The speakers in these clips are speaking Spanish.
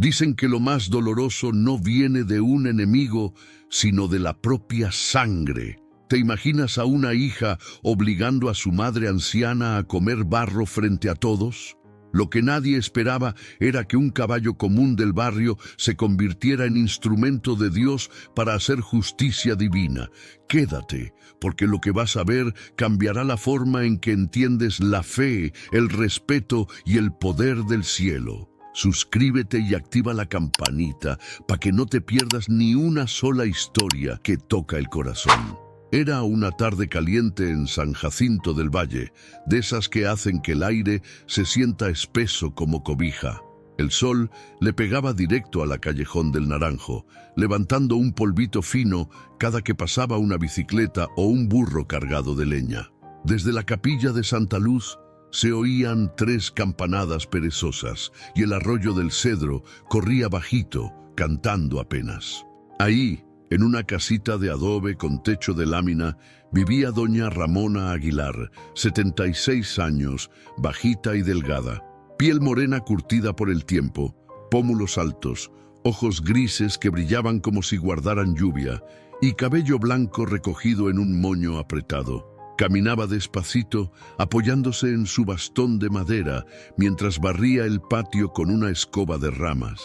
Dicen que lo más doloroso no viene de un enemigo, sino de la propia sangre. ¿Te imaginas a una hija obligando a su madre anciana a comer barro frente a todos? Lo que nadie esperaba era que un caballo común del barrio se convirtiera en instrumento de Dios para hacer justicia divina. Quédate, porque lo que vas a ver cambiará la forma en que entiendes la fe, el respeto y el poder del cielo. Suscríbete y activa la campanita para que no te pierdas ni una sola historia que toca el corazón. Era una tarde caliente en San Jacinto del Valle, de esas que hacen que el aire se sienta espeso como cobija. El sol le pegaba directo a la Callejón del Naranjo, levantando un polvito fino cada que pasaba una bicicleta o un burro cargado de leña. Desde la capilla de Santa Luz se oían 3 campanadas perezosas y el arroyo del Cedro corría bajito, cantando apenas. Ahí, en una casita de adobe con techo de lámina, vivía doña Ramona Aguilar, 76 años, bajita y delgada, piel morena curtida por el tiempo, pómulos altos, ojos grises que brillaban como si guardaran lluvia, y cabello blanco recogido en un moño apretado. Caminaba despacito, apoyándose en su bastón de madera, mientras barría el patio con una escoba de ramas.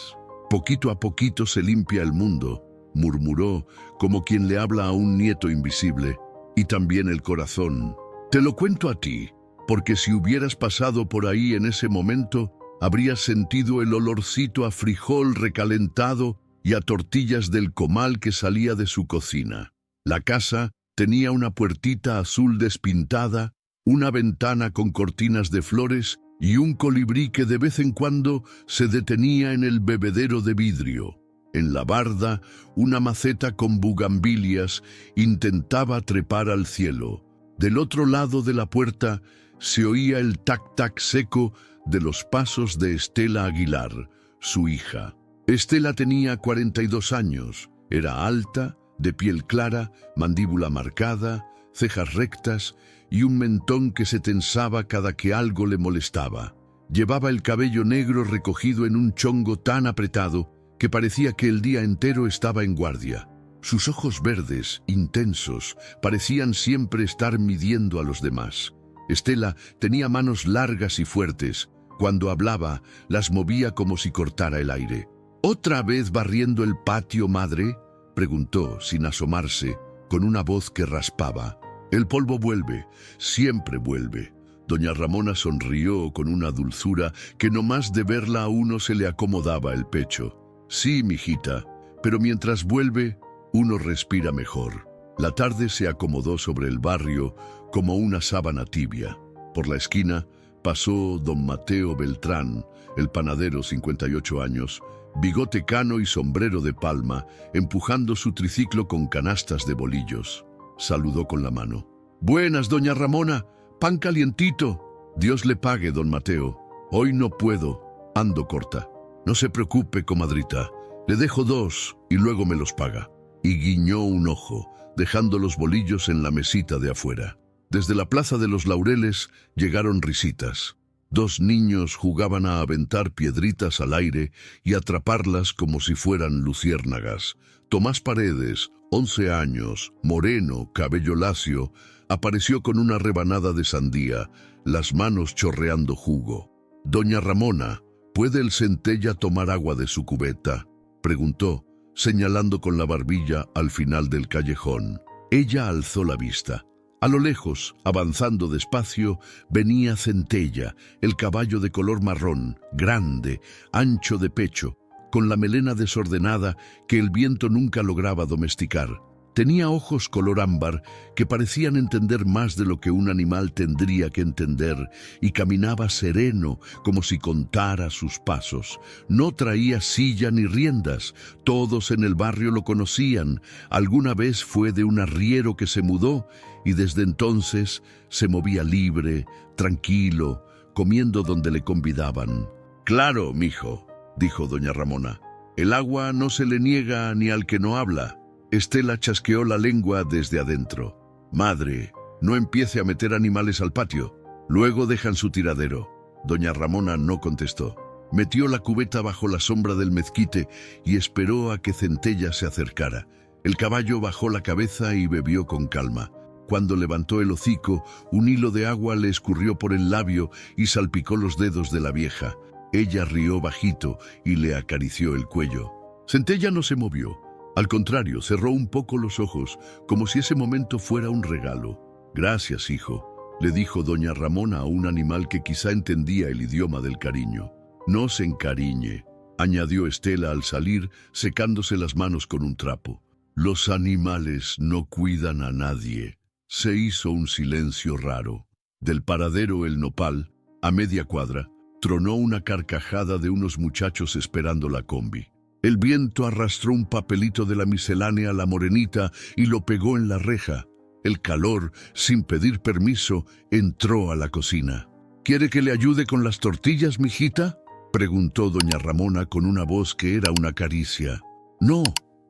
Poquito a poquito se limpia el mundo, murmuró, como quien le habla a un nieto invisible, y también el corazón. Te lo cuento a ti, porque si hubieras pasado por ahí en ese momento, habrías sentido el olorcito a frijol recalentado y a tortillas del comal que salía de su cocina. La casa tenía una puertita azul despintada, una ventana con cortinas de flores y un colibrí que de vez en cuando se detenía en el bebedero de vidrio. En la barda, una maceta con bugambilias intentaba trepar al cielo. Del otro lado de la puerta se oía el tac-tac seco de los pasos de Estela Aguilar, su hija. Estela tenía 42 años, era alta, de piel clara, mandíbula marcada, cejas rectas y un mentón que se tensaba cada que algo le molestaba. Llevaba el cabello negro recogido en un chongo tan apretado que parecía que el día entero estaba en guardia. Sus ojos verdes, intensos, parecían siempre estar midiendo a los demás. Estela tenía manos largas y fuertes. Cuando hablaba, las movía como si cortara el aire. ¿Otra vez barriendo el patio, madre?, preguntó, sin asomarse, con una voz que raspaba. El polvo vuelve, siempre vuelve. Doña Ramona sonrió con una dulzura que nomás de verla a uno se le acomodaba el pecho. Sí, mijita, pero mientras vuelve, uno respira mejor. La tarde se acomodó sobre el barrio como una sábana tibia. Por la esquina pasó don Mateo Beltrán, el panadero, 58 años, bigote cano y sombrero de palma, empujando su triciclo con canastas de bolillos. Saludó con la mano. «Buenas, doña Ramona, pan calientito». «Dios le pague, don Mateo. Hoy no puedo, ando corta». «No se preocupe, comadrita, le dejo 2 y luego me los paga». Y guiñó un ojo, dejando los bolillos en la mesita de afuera. Desde la Plaza de los Laureles llegaron risitas. 2 niños jugaban a aventar piedritas al aire y atraparlas como si fueran luciérnagas. Tomás Paredes, 11 años, moreno, cabello lacio, apareció con una rebanada de sandía, las manos chorreando jugo. «Doña Ramona, ¿puede el centella tomar agua de su cubeta?», preguntó, señalando con la barbilla al final del callejón. Ella alzó la vista. A lo lejos, avanzando despacio, venía Centella, el caballo de color marrón, grande, ancho de pecho, con la melena desordenada que el viento nunca lograba domesticar. Tenía ojos color ámbar que parecían entender más de lo que un animal tendría que entender y caminaba sereno como si contara sus pasos. No traía silla ni riendas, todos en el barrio lo conocían. Alguna vez fue de un arriero que se mudó y desde entonces se movía libre, tranquilo, comiendo donde le convidaban. «Claro, mijo», dijo doña Ramona, «el agua no se le niega ni al que no habla». Estela chasqueó la lengua desde adentro. «Madre, no empiece a meter animales al patio. Luego dejan su tiradero». Doña Ramona no contestó. Metió la cubeta bajo la sombra del mezquite y esperó a que Centella se acercara. El caballo bajó la cabeza y bebió con calma. Cuando levantó el hocico, un hilo de agua le escurrió por el labio y salpicó los dedos de la vieja. Ella rió bajito y le acarició el cuello. Centella no se movió. Al contrario, cerró un poco los ojos, como si ese momento fuera un regalo. «Gracias, hijo», le dijo doña Ramona a un animal que quizá entendía el idioma del cariño. «No se encariñe», añadió Estela al salir, secándose las manos con un trapo. «Los animales no cuidan a nadie». Se hizo un silencio raro. Del paradero El Nopal, a media cuadra, tronó una carcajada de unos muchachos esperando la combi. El viento arrastró un papelito de la miscelánea a la morenita y lo pegó en la reja. El calor, sin pedir permiso, entró a la cocina. «¿Quiere que le ayude con las tortillas, mijita?», preguntó doña Ramona con una voz que era una caricia. «No»,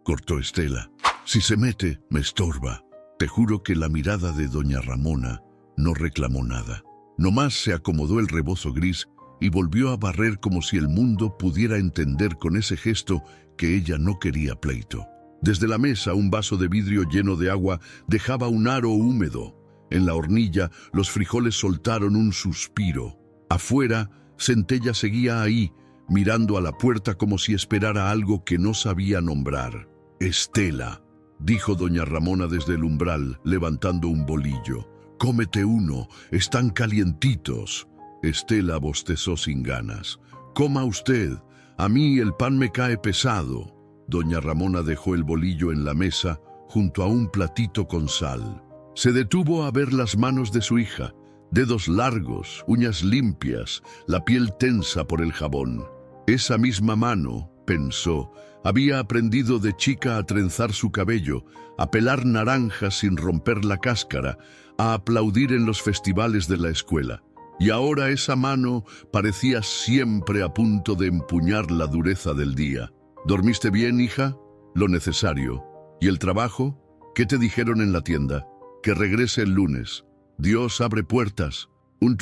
cortó Estela. «Si se mete, me estorba». Te juro que la mirada de doña Ramona no reclamó nada. Nomás se acomodó el rebozo gris y volvió a barrer como si el mundo pudiera entender con ese gesto que ella no quería pleito. Desde la mesa, un vaso de vidrio lleno de agua dejaba un aro húmedo. En la hornilla, los frijoles soltaron un suspiro. Afuera, Centella seguía ahí, mirando a la puerta como si esperara algo que no sabía nombrar. «Estela», dijo doña Ramona desde el umbral, levantando un bolillo. «Cómete uno, están calientitos». Estela bostezó sin ganas. «Coma usted, a mí el pan me cae pesado». Doña Ramona dejó el bolillo en la mesa, junto a un platito con sal. Se detuvo a ver las manos de su hija. Dedos largos, uñas limpias, la piel tensa por el jabón. Esa misma mano, pensó, había aprendido de chica a trenzar su cabello, a pelar naranjas sin romper la cáscara, a aplaudir en los festivales de la escuela. Y ahora esa mano parecía siempre a punto de empuñar la dureza del día. «¿Dormiste bien, hija?». «Lo necesario». «¿Y el trabajo?». «¿Qué te dijeron en la tienda?». «Que regrese el lunes». «Dios abre puertas.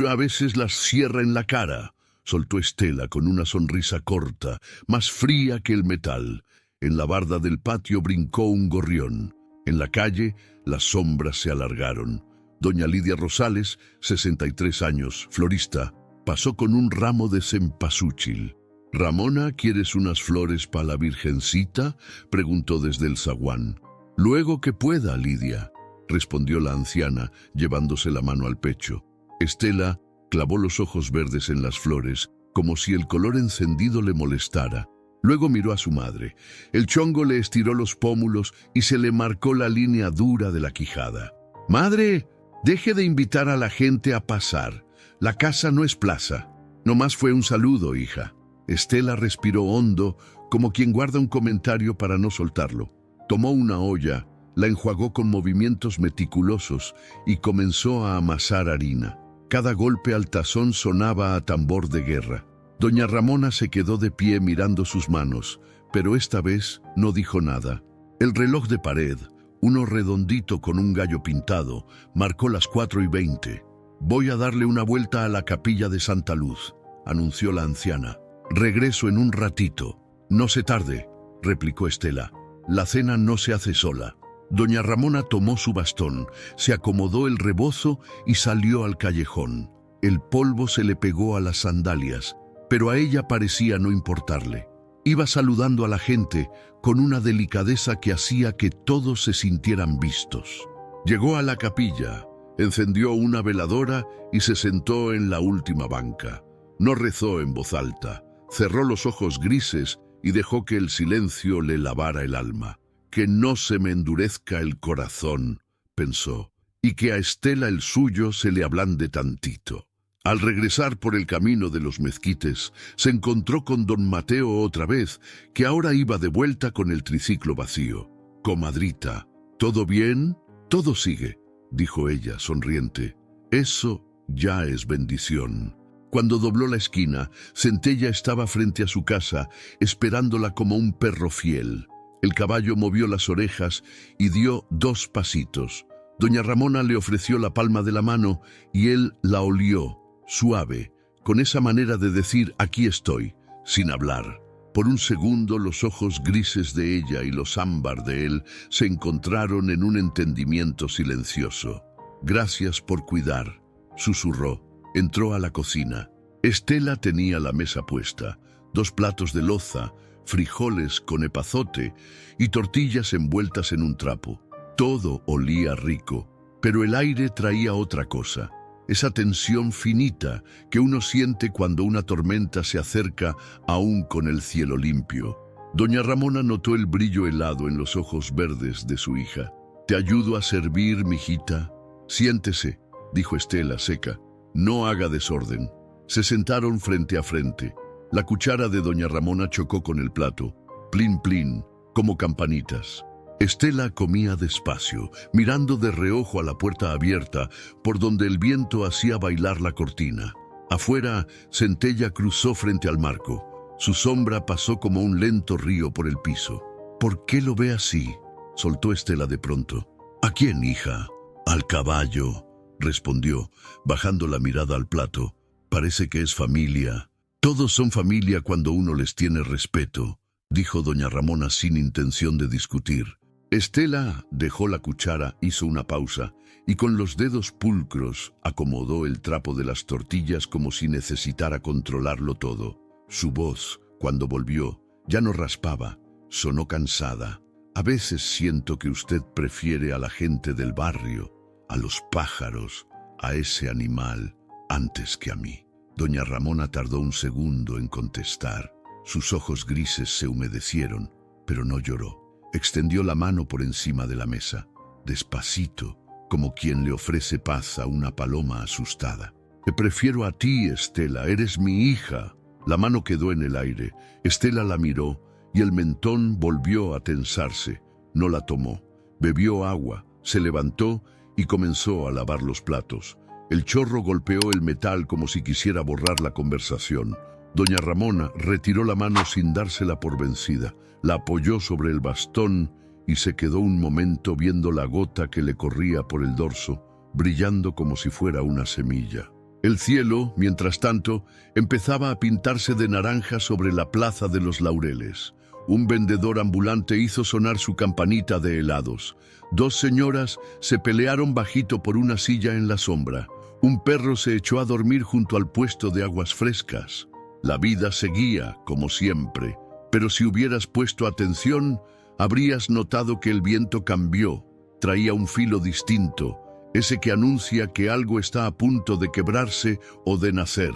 A veces las cierra en la cara», soltó Estela con una sonrisa corta, más fría que el metal. En la barda del patio brincó un gorrión. En la calle, las sombras se alargaron. Doña Lidia Rosales, 63 años, florista, pasó con un ramo de cempasúchil. «Ramona, ¿quieres unas flores para la Virgencita?», preguntó desde el zaguán. «Luego que pueda, Lidia», respondió la anciana, llevándose la mano al pecho. Estela clavó los ojos verdes en las flores, como si el color encendido le molestara. Luego miró a su madre. El chongo le estiró los pómulos y se le marcó la línea dura de la quijada. «Madre, deje de invitar a la gente a pasar. La casa no es plaza». «Nomás fue un saludo, hija». Estela respiró hondo, como quien guarda un comentario para no soltarlo. Tomó una olla, la enjuagó con movimientos meticulosos y comenzó a amasar harina. Cada golpe al tazón sonaba a tambor de guerra. Doña Ramona se quedó de pie mirando sus manos, pero esta vez no dijo nada. El reloj de pared, uno redondito con un gallo pintado, marcó las 4:20. «Voy a darle una vuelta a la capilla de Santa Luz», anunció la anciana. «Regreso en un ratito». «No se tarde», replicó Estela. «La cena no se hace sola». Doña Ramona tomó su bastón, se acomodó el rebozo y salió al callejón. El polvo se le pegó a las sandalias, pero a ella parecía no importarle. Iba saludando a la gente con una delicadeza que hacía que todos se sintieran vistos. Llegó a la capilla, encendió una veladora y se sentó en la última banca. No rezó en voz alta, cerró los ojos grises y dejó que el silencio le lavara el alma. «Que no se me endurezca el corazón», pensó, «y que a Estela el suyo se le ablande tantito». Al regresar por el camino de los mezquites, se encontró con don Mateo otra vez, que ahora iba de vuelta con el triciclo vacío. «Comadrita, ¿todo bien?». «Todo sigue», dijo ella, sonriente. «Eso ya es bendición». Cuando dobló la esquina, Centella estaba frente a su casa, esperándola como un perro fiel. El caballo movió las orejas y dio 2 pasitos. Doña Ramona le ofreció la palma de la mano y él la olió, suave, con esa manera de decir «aquí estoy». sin hablar. Por un segundo los ojos grises de ella y los ámbar de él se encontraron en un entendimiento silencioso. «Gracias por cuidar», susurró. Entró a la cocina. Estela tenía la mesa puesta, 2 platos de loza, frijoles con epazote y tortillas envueltas en un trapo. Todo olía rico, pero el aire traía otra cosa. Esa tensión finita que uno siente cuando una tormenta se acerca aún con el cielo limpio. Doña Ramona notó el brillo helado en los ojos verdes de su hija. «¿Te ayudo a servir, mijita?» «Siéntese», dijo Estela seca. «No haga desorden». Se sentaron frente a frente. La cuchara de doña Ramona chocó con el plato. Plin, plin, como campanitas. Estela comía despacio, mirando de reojo a la puerta abierta, por donde el viento hacía bailar la cortina. Afuera, Centella cruzó frente al marco. Su sombra pasó como un lento río por el piso. «¿Por qué lo ve así?», soltó Estela de pronto. «¿A quién, hija?» «Al caballo», respondió, bajando la mirada al plato. «Parece que es familia». «Todos son familia cuando uno les tiene respeto», dijo doña Ramona sin intención de discutir. Estela dejó la cuchara, hizo una pausa y con los dedos pulcros acomodó el trapo de las tortillas como si necesitara controlarlo todo. Su voz, cuando volvió, ya no raspaba, sonó cansada. «A veces siento que usted prefiere a la gente del barrio, a los pájaros, a ese animal, antes que a mí». Doña Ramona tardó un segundo en contestar. Sus ojos grises se humedecieron, pero no lloró. Extendió la mano por encima de la mesa, despacito, como quien le ofrece paz a una paloma asustada. «Te prefiero a ti, Estela, eres mi hija». La mano quedó en el aire. Estela la miró y el mentón volvió a tensarse. No la tomó. Bebió agua, se levantó y comenzó a lavar los platos. El chorro golpeó el metal como si quisiera borrar la conversación. Doña Ramona retiró la mano sin dársela por vencida. La apoyó sobre el bastón y se quedó un momento viendo la gota que le corría por el dorso, brillando como si fuera una semilla. El cielo, mientras tanto, empezaba a pintarse de naranja sobre la plaza de los Laureles. Un vendedor ambulante hizo sonar su campanita de helados. 2 señoras se pelearon bajito por una silla en la sombra. Un perro se echó a dormir junto al puesto de aguas frescas. La vida seguía, como siempre, pero si hubieras puesto atención, habrías notado que el viento cambió. Traía un filo distinto, ese que anuncia que algo está a punto de quebrarse o de nacer.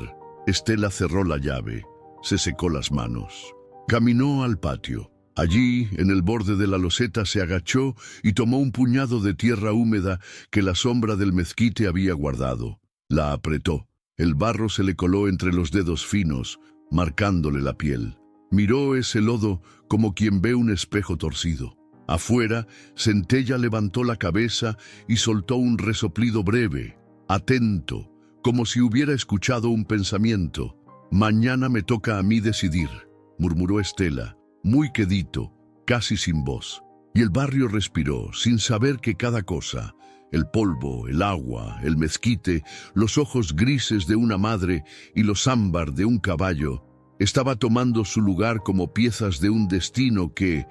Estela cerró la llave, se secó las manos. Caminó al patio. Allí, en el borde de la loseta, se agachó y tomó un puñado de tierra húmeda que la sombra del mezquite había guardado. La apretó. El barro se le coló entre los dedos finos, marcándole la piel. Miró ese lodo como quien ve un espejo torcido. Afuera, Centella levantó la cabeza y soltó un resoplido breve, atento, como si hubiera escuchado un pensamiento. «Mañana me toca a mí decidir», murmuró Estela, muy quedito, casi sin voz. Y el barrio respiró, sin saber que cada cosa, el polvo, el agua, el mezquite, los ojos grises de una madre y los ámbar de un caballo, estaba tomando su lugar como piezas de un destino que,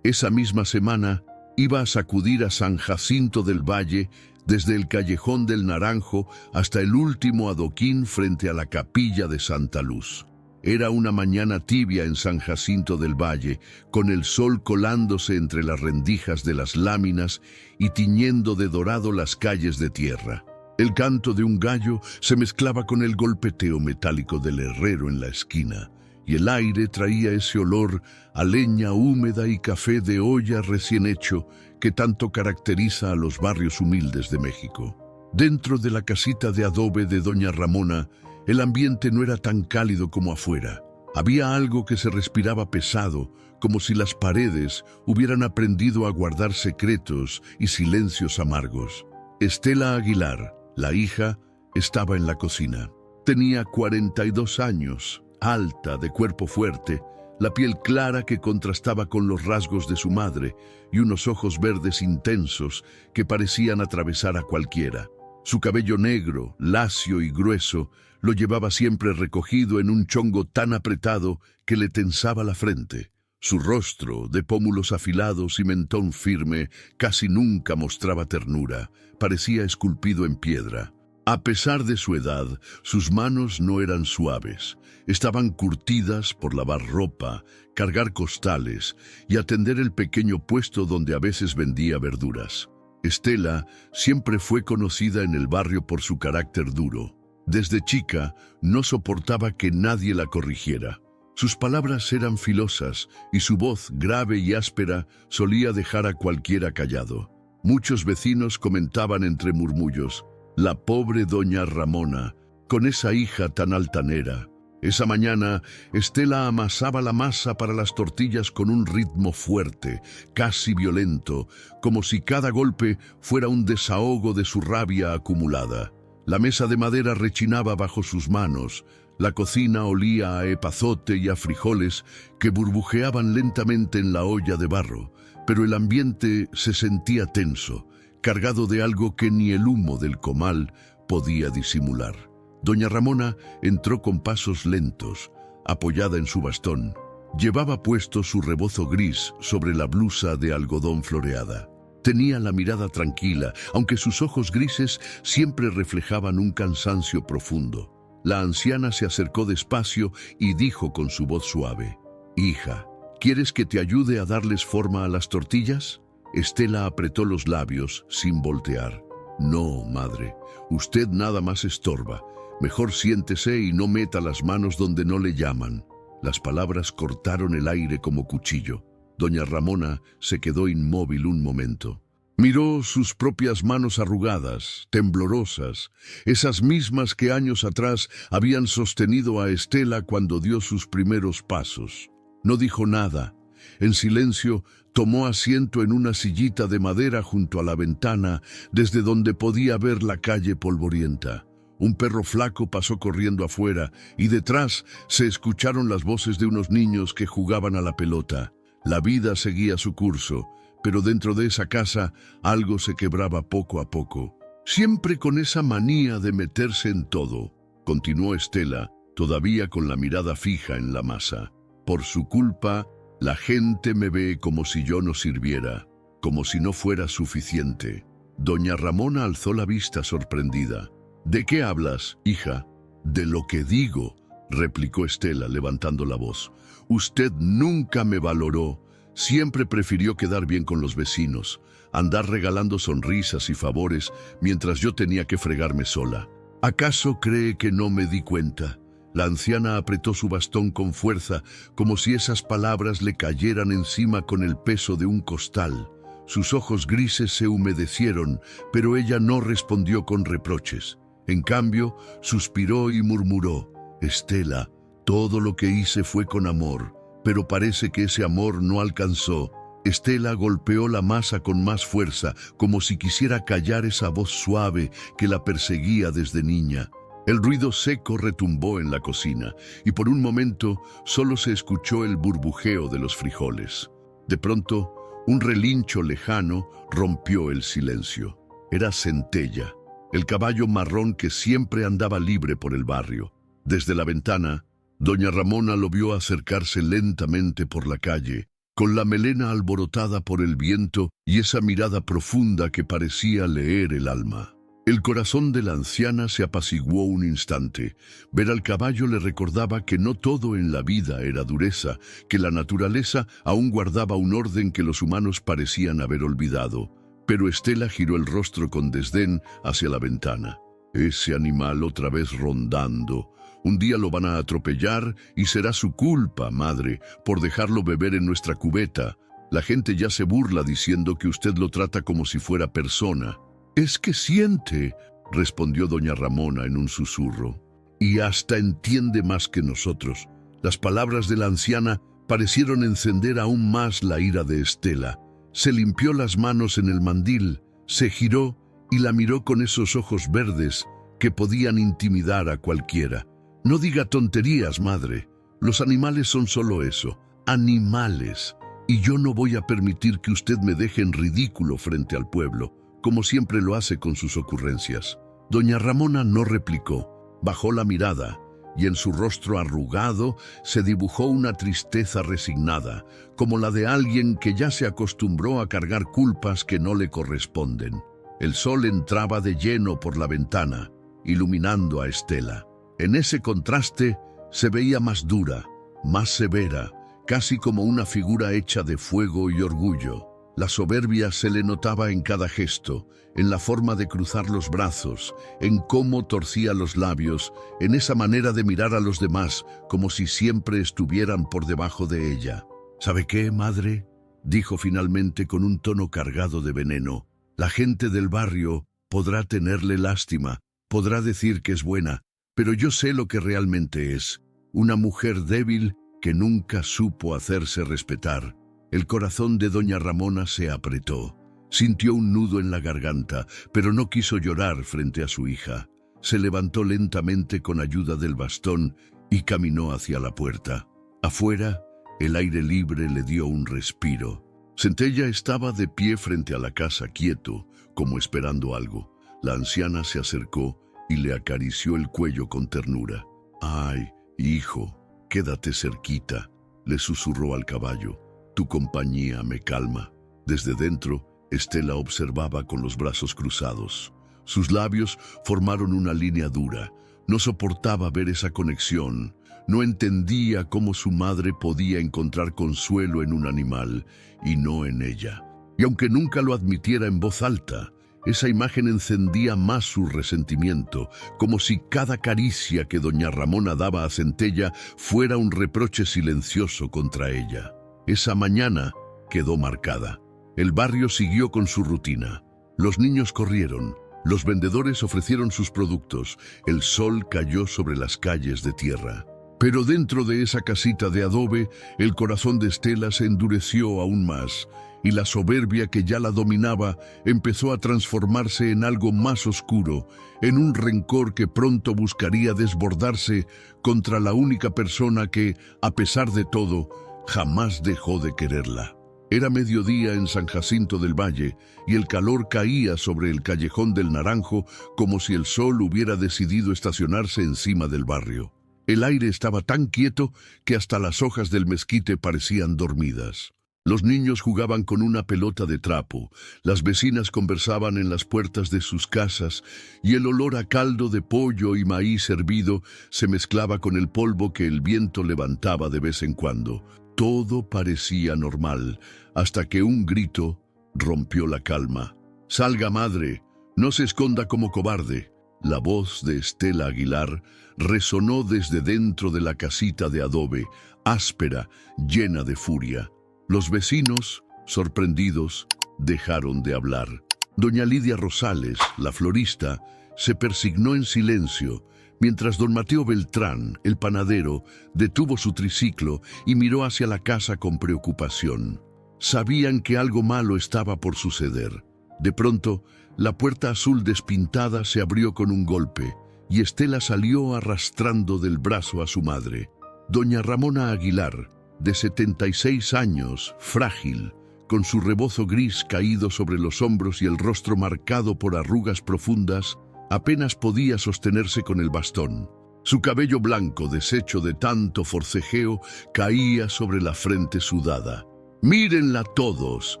esa misma semana, iba a sacudir a San Jacinto del Valle desde el Callejón del Naranjo hasta el último adoquín frente a la capilla de Santa Luz. Era una mañana tibia en San Jacinto del Valle, con el sol colándose entre las rendijas de las láminas y tiñendo de dorado las calles de tierra. El canto de un gallo se mezclaba con el golpeteo metálico del herrero en la esquina, y el aire traía ese olor a leña húmeda y café de olla recién hecho que tanto caracteriza a los barrios humildes de México. Dentro de la casita de adobe de doña Ramona, el ambiente no era tan cálido como afuera. Había algo que se respiraba pesado, como si las paredes hubieran aprendido a guardar secretos y silencios amargos. Estela Aguilar, la hija, estaba en la cocina. Tenía 42 años, alta, de cuerpo fuerte, la piel clara que contrastaba con los rasgos de su madre y unos ojos verdes intensos que parecían atravesar a cualquiera. Su cabello negro, lacio y grueso, lo llevaba siempre recogido en un chongo tan apretado que le tensaba la frente. Su rostro, de pómulos afilados y mentón firme, casi nunca mostraba ternura, parecía esculpido en piedra. A pesar de su edad, sus manos no eran suaves, estaban curtidas por lavar ropa, cargar costales y atender el pequeño puesto donde a veces vendía verduras. Estela siempre fue conocida en el barrio por su carácter duro. Desde chica no soportaba que nadie la corrigiera. Sus palabras eran filosas y su voz, grave y áspera, solía dejar a cualquiera callado. Muchos vecinos comentaban entre murmullos: «La pobre doña Ramona, con esa hija tan altanera». Esa mañana, Estela amasaba la masa para las tortillas con un ritmo fuerte, casi violento, como si cada golpe fuera un desahogo de su rabia acumulada. La mesa de madera rechinaba bajo sus manos, la cocina olía a epazote y a frijoles que burbujeaban lentamente en la olla de barro, pero el ambiente se sentía tenso, cargado de algo que ni el humo del comal podía disimular. Doña Ramona entró con pasos lentos, apoyada en su bastón. Llevaba puesto su rebozo gris sobre la blusa de algodón floreada. Tenía la mirada tranquila, aunque sus ojos grises siempre reflejaban un cansancio profundo. La anciana se acercó despacio y dijo con su voz suave: «Hija, ¿quieres que te ayude a darles forma a las tortillas?». Estela apretó los labios sin voltear. «No, madre, usted nada más estorba. Mejor siéntese y no meta las manos donde no le llaman». Las palabras cortaron el aire como cuchillo. Doña Ramona se quedó inmóvil un momento. Miró sus propias manos arrugadas, temblorosas, esas mismas que años atrás habían sostenido a Estela cuando dio sus primeros pasos. No dijo nada. En silencio, tomó asiento en una sillita de madera junto a la ventana, desde donde podía ver la calle polvorienta. Un perro flaco pasó corriendo afuera y detrás se escucharon las voces de unos niños que jugaban a la pelota. La vida seguía su curso, pero dentro de esa casa algo se quebraba poco a poco. «Siempre con esa manía de meterse en todo», continuó Estela, todavía con la mirada fija en la masa. «Por su culpa, la gente me ve como si yo no sirviera, como si no fuera suficiente». Doña Ramona alzó la vista sorprendida. «¿De qué hablas, hija?». «De lo que digo», replicó Estela, levantando la voz. «Usted nunca me valoró. Siempre prefirió quedar bien con los vecinos, andar regalando sonrisas y favores mientras yo tenía que fregarme sola. ¿Acaso cree que no me di cuenta?». La anciana apretó su bastón con fuerza, como si esas palabras le cayeran encima con el peso de un costal. Sus ojos grises se humedecieron, pero ella no respondió con reproches. En cambio, suspiró y murmuró: «Estela, todo lo que hice fue con amor, pero parece que ese amor no alcanzó». Estela golpeó la masa con más fuerza, como si quisiera callar esa voz suave que la perseguía desde niña. El ruido seco retumbó en la cocina, y por un momento solo se escuchó el burbujeo de los frijoles. De pronto, un relincho lejano rompió el silencio. Era Centella, el caballo marrón que siempre andaba libre por el barrio. Desde la ventana, doña Ramona lo vio acercarse lentamente por la calle, con la melena alborotada por el viento y esa mirada profunda que parecía leer el alma. El corazón de la anciana se apaciguó un instante. Ver al caballo le recordaba que no todo en la vida era dureza, que la naturaleza aún guardaba un orden que los humanos parecían haber olvidado. Pero Estela giró el rostro con desdén hacia la ventana. «Ese animal otra vez rondando. Un día lo van a atropellar y será su culpa, madre, por dejarlo beber en nuestra cubeta. La gente ya se burla diciendo que usted lo trata como si fuera persona». «Es que siente», respondió doña Ramona en un susurro, «y hasta entiende más que nosotros». Las palabras de la anciana parecieron encender aún más la ira de Estela. Se limpió las manos en el mandil, se giró y la miró con esos ojos verdes que podían intimidar a cualquiera. «No diga tonterías, madre. Los animales son solo eso, animales. Y yo no voy a permitir que usted me deje en ridículo frente al pueblo, como siempre lo hace con sus ocurrencias». Doña Ramona no replicó, bajó la mirada, y en su rostro arrugado se dibujó una tristeza resignada, como la de alguien que ya se acostumbró a cargar culpas que no le corresponden. El sol entraba de lleno por la ventana, iluminando a Estela. En ese contraste se veía más dura, más severa, casi como una figura hecha de fuego y orgullo. La soberbia se le notaba en cada gesto, en la forma de cruzar los brazos, en cómo torcía los labios, en esa manera de mirar a los demás como si siempre estuvieran por debajo de ella. ¿Sabe qué, madre?, dijo finalmente con un tono cargado de veneno. La gente del barrio podrá tenerle lástima, podrá decir que es buena, pero yo sé lo que realmente es, una mujer débil que nunca supo hacerse respetar. El corazón de doña Ramona se apretó. Sintió un nudo en la garganta, pero no quiso llorar frente a su hija. Se levantó lentamente con ayuda del bastón y caminó hacia la puerta. Afuera, el aire libre le dio un respiro. Centella estaba de pie frente a la casa, quieto, como esperando algo. La anciana se acercó y le acarició el cuello con ternura. «Ay, hijo, quédate cerquita», le susurró al caballo. «Tu compañía me calma». Desde dentro, Estela observaba con los brazos cruzados. Sus labios formaron una línea dura. No soportaba ver esa conexión. No entendía cómo su madre podía encontrar consuelo en un animal y no en ella. Y aunque nunca lo admitiera en voz alta, esa imagen encendía más su resentimiento, como si cada caricia que doña Ramona daba a Centella fuera un reproche silencioso contra ella. Esa mañana quedó marcada. El barrio siguió con su rutina. Los niños corrieron, los vendedores ofrecieron sus productos, el sol cayó sobre las calles de tierra. Pero dentro de esa casita de adobe, el corazón de Estela se endureció aún más, y la soberbia que ya la dominaba empezó a transformarse en algo más oscuro, en un rencor que pronto buscaría desbordarse contra la única persona que, a pesar de todo, jamás dejó de quererla. Era mediodía en San Jacinto del Valle y el calor caía sobre el callejón del Naranjo como si el sol hubiera decidido estacionarse encima del barrio. El aire estaba tan quieto que hasta las hojas del mezquite parecían dormidas. Los niños jugaban con una pelota de trapo, las vecinas conversaban en las puertas de sus casas y el olor a caldo de pollo y maíz hervido se mezclaba con el polvo que el viento levantaba de vez en cuando. Todo parecía normal, hasta que un grito rompió la calma. «Salga, madre, no se esconda como cobarde». La voz de Estela Aguilar resonó desde dentro de la casita de adobe, áspera, llena de furia. Los vecinos, sorprendidos, dejaron de hablar. Doña Lidia Rosales, la florista, se persignó en silencio, mientras don Mateo Beltrán, el panadero, detuvo su triciclo y miró hacia la casa con preocupación. Sabían que algo malo estaba por suceder. De pronto, la puerta azul despintada se abrió con un golpe y Estela salió arrastrando del brazo a su madre. Doña Ramona Aguilar, de 76 años, frágil, con su rebozo gris caído sobre los hombros y el rostro marcado por arrugas profundas, apenas podía sostenerse con el bastón. Su cabello blanco, deshecho de tanto forcejeo, caía sobre la frente sudada. «Mírenla todos»,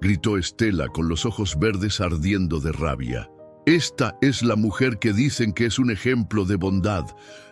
gritó Estela con los ojos verdes ardiendo de rabia. «Esta es la mujer que dicen que es un ejemplo de bondad,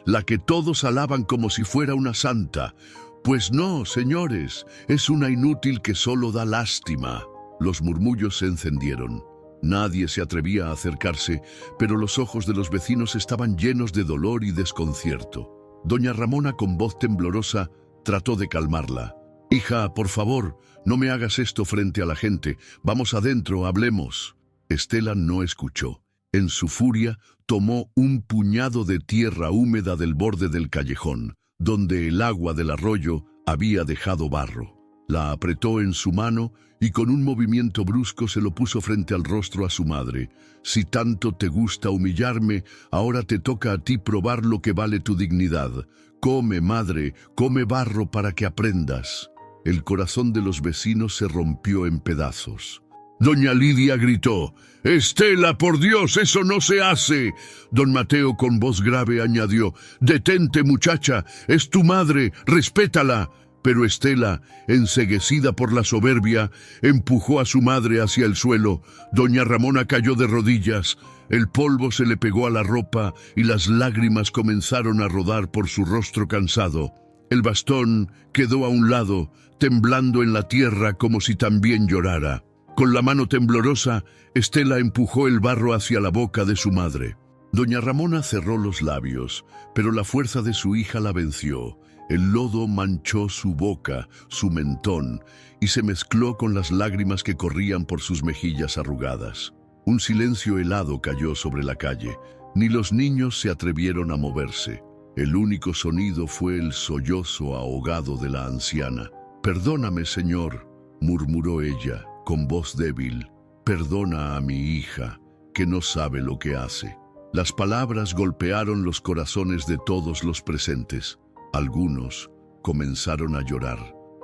la que todos alaban como si fuera una santa. Pues no, señores, es una inútil que solo da lástima». Los murmullos se encendieron. Nadie se atrevía a acercarse, pero los ojos de los vecinos estaban llenos de dolor y desconcierto. Doña Ramona, con voz temblorosa, trató de calmarla. «Hija, por favor, no me hagas esto frente a la gente. Vamos adentro, hablemos». Estela no escuchó. En su furia, tomó un puñado de tierra húmeda del borde del callejón, donde el agua del arroyo había dejado barro. La apretó en su mano y con un movimiento brusco se lo puso frente al rostro a su madre. «Si tanto te gusta humillarme, ahora te toca a ti probar lo que vale tu dignidad. Come, madre, come barro para que aprendas». El corazón de los vecinos se rompió en pedazos. Doña Lidia gritó: «Estela, por Dios, eso no se hace». Don Mateo, con voz grave, añadió: «Detente, muchacha, es tu madre, respétala». Pero Estela, enceguecida por la soberbia, empujó a su madre hacia el suelo. Doña Ramona cayó de rodillas. El polvo se le pegó a la ropa y las lágrimas comenzaron a rodar por su rostro cansado. El bastón quedó a un lado, temblando en la tierra como si también llorara. Con la mano temblorosa, Estela empujó el barro hacia la boca de su madre. Doña Ramona cerró los labios, pero la fuerza de su hija la venció. El lodo manchó su boca, su mentón, y se mezcló con las lágrimas que corrían por sus mejillas arrugadas. Un silencio helado cayó sobre la calle. Ni los niños se atrevieron a moverse. El único sonido fue el sollozo ahogado de la anciana. «Perdóname, señor», murmuró ella, con voz débil. «Perdona a mi hija, que no sabe lo que hace». Las palabras golpearon los corazones de todos los presentes. Algunos comenzaron a llorar.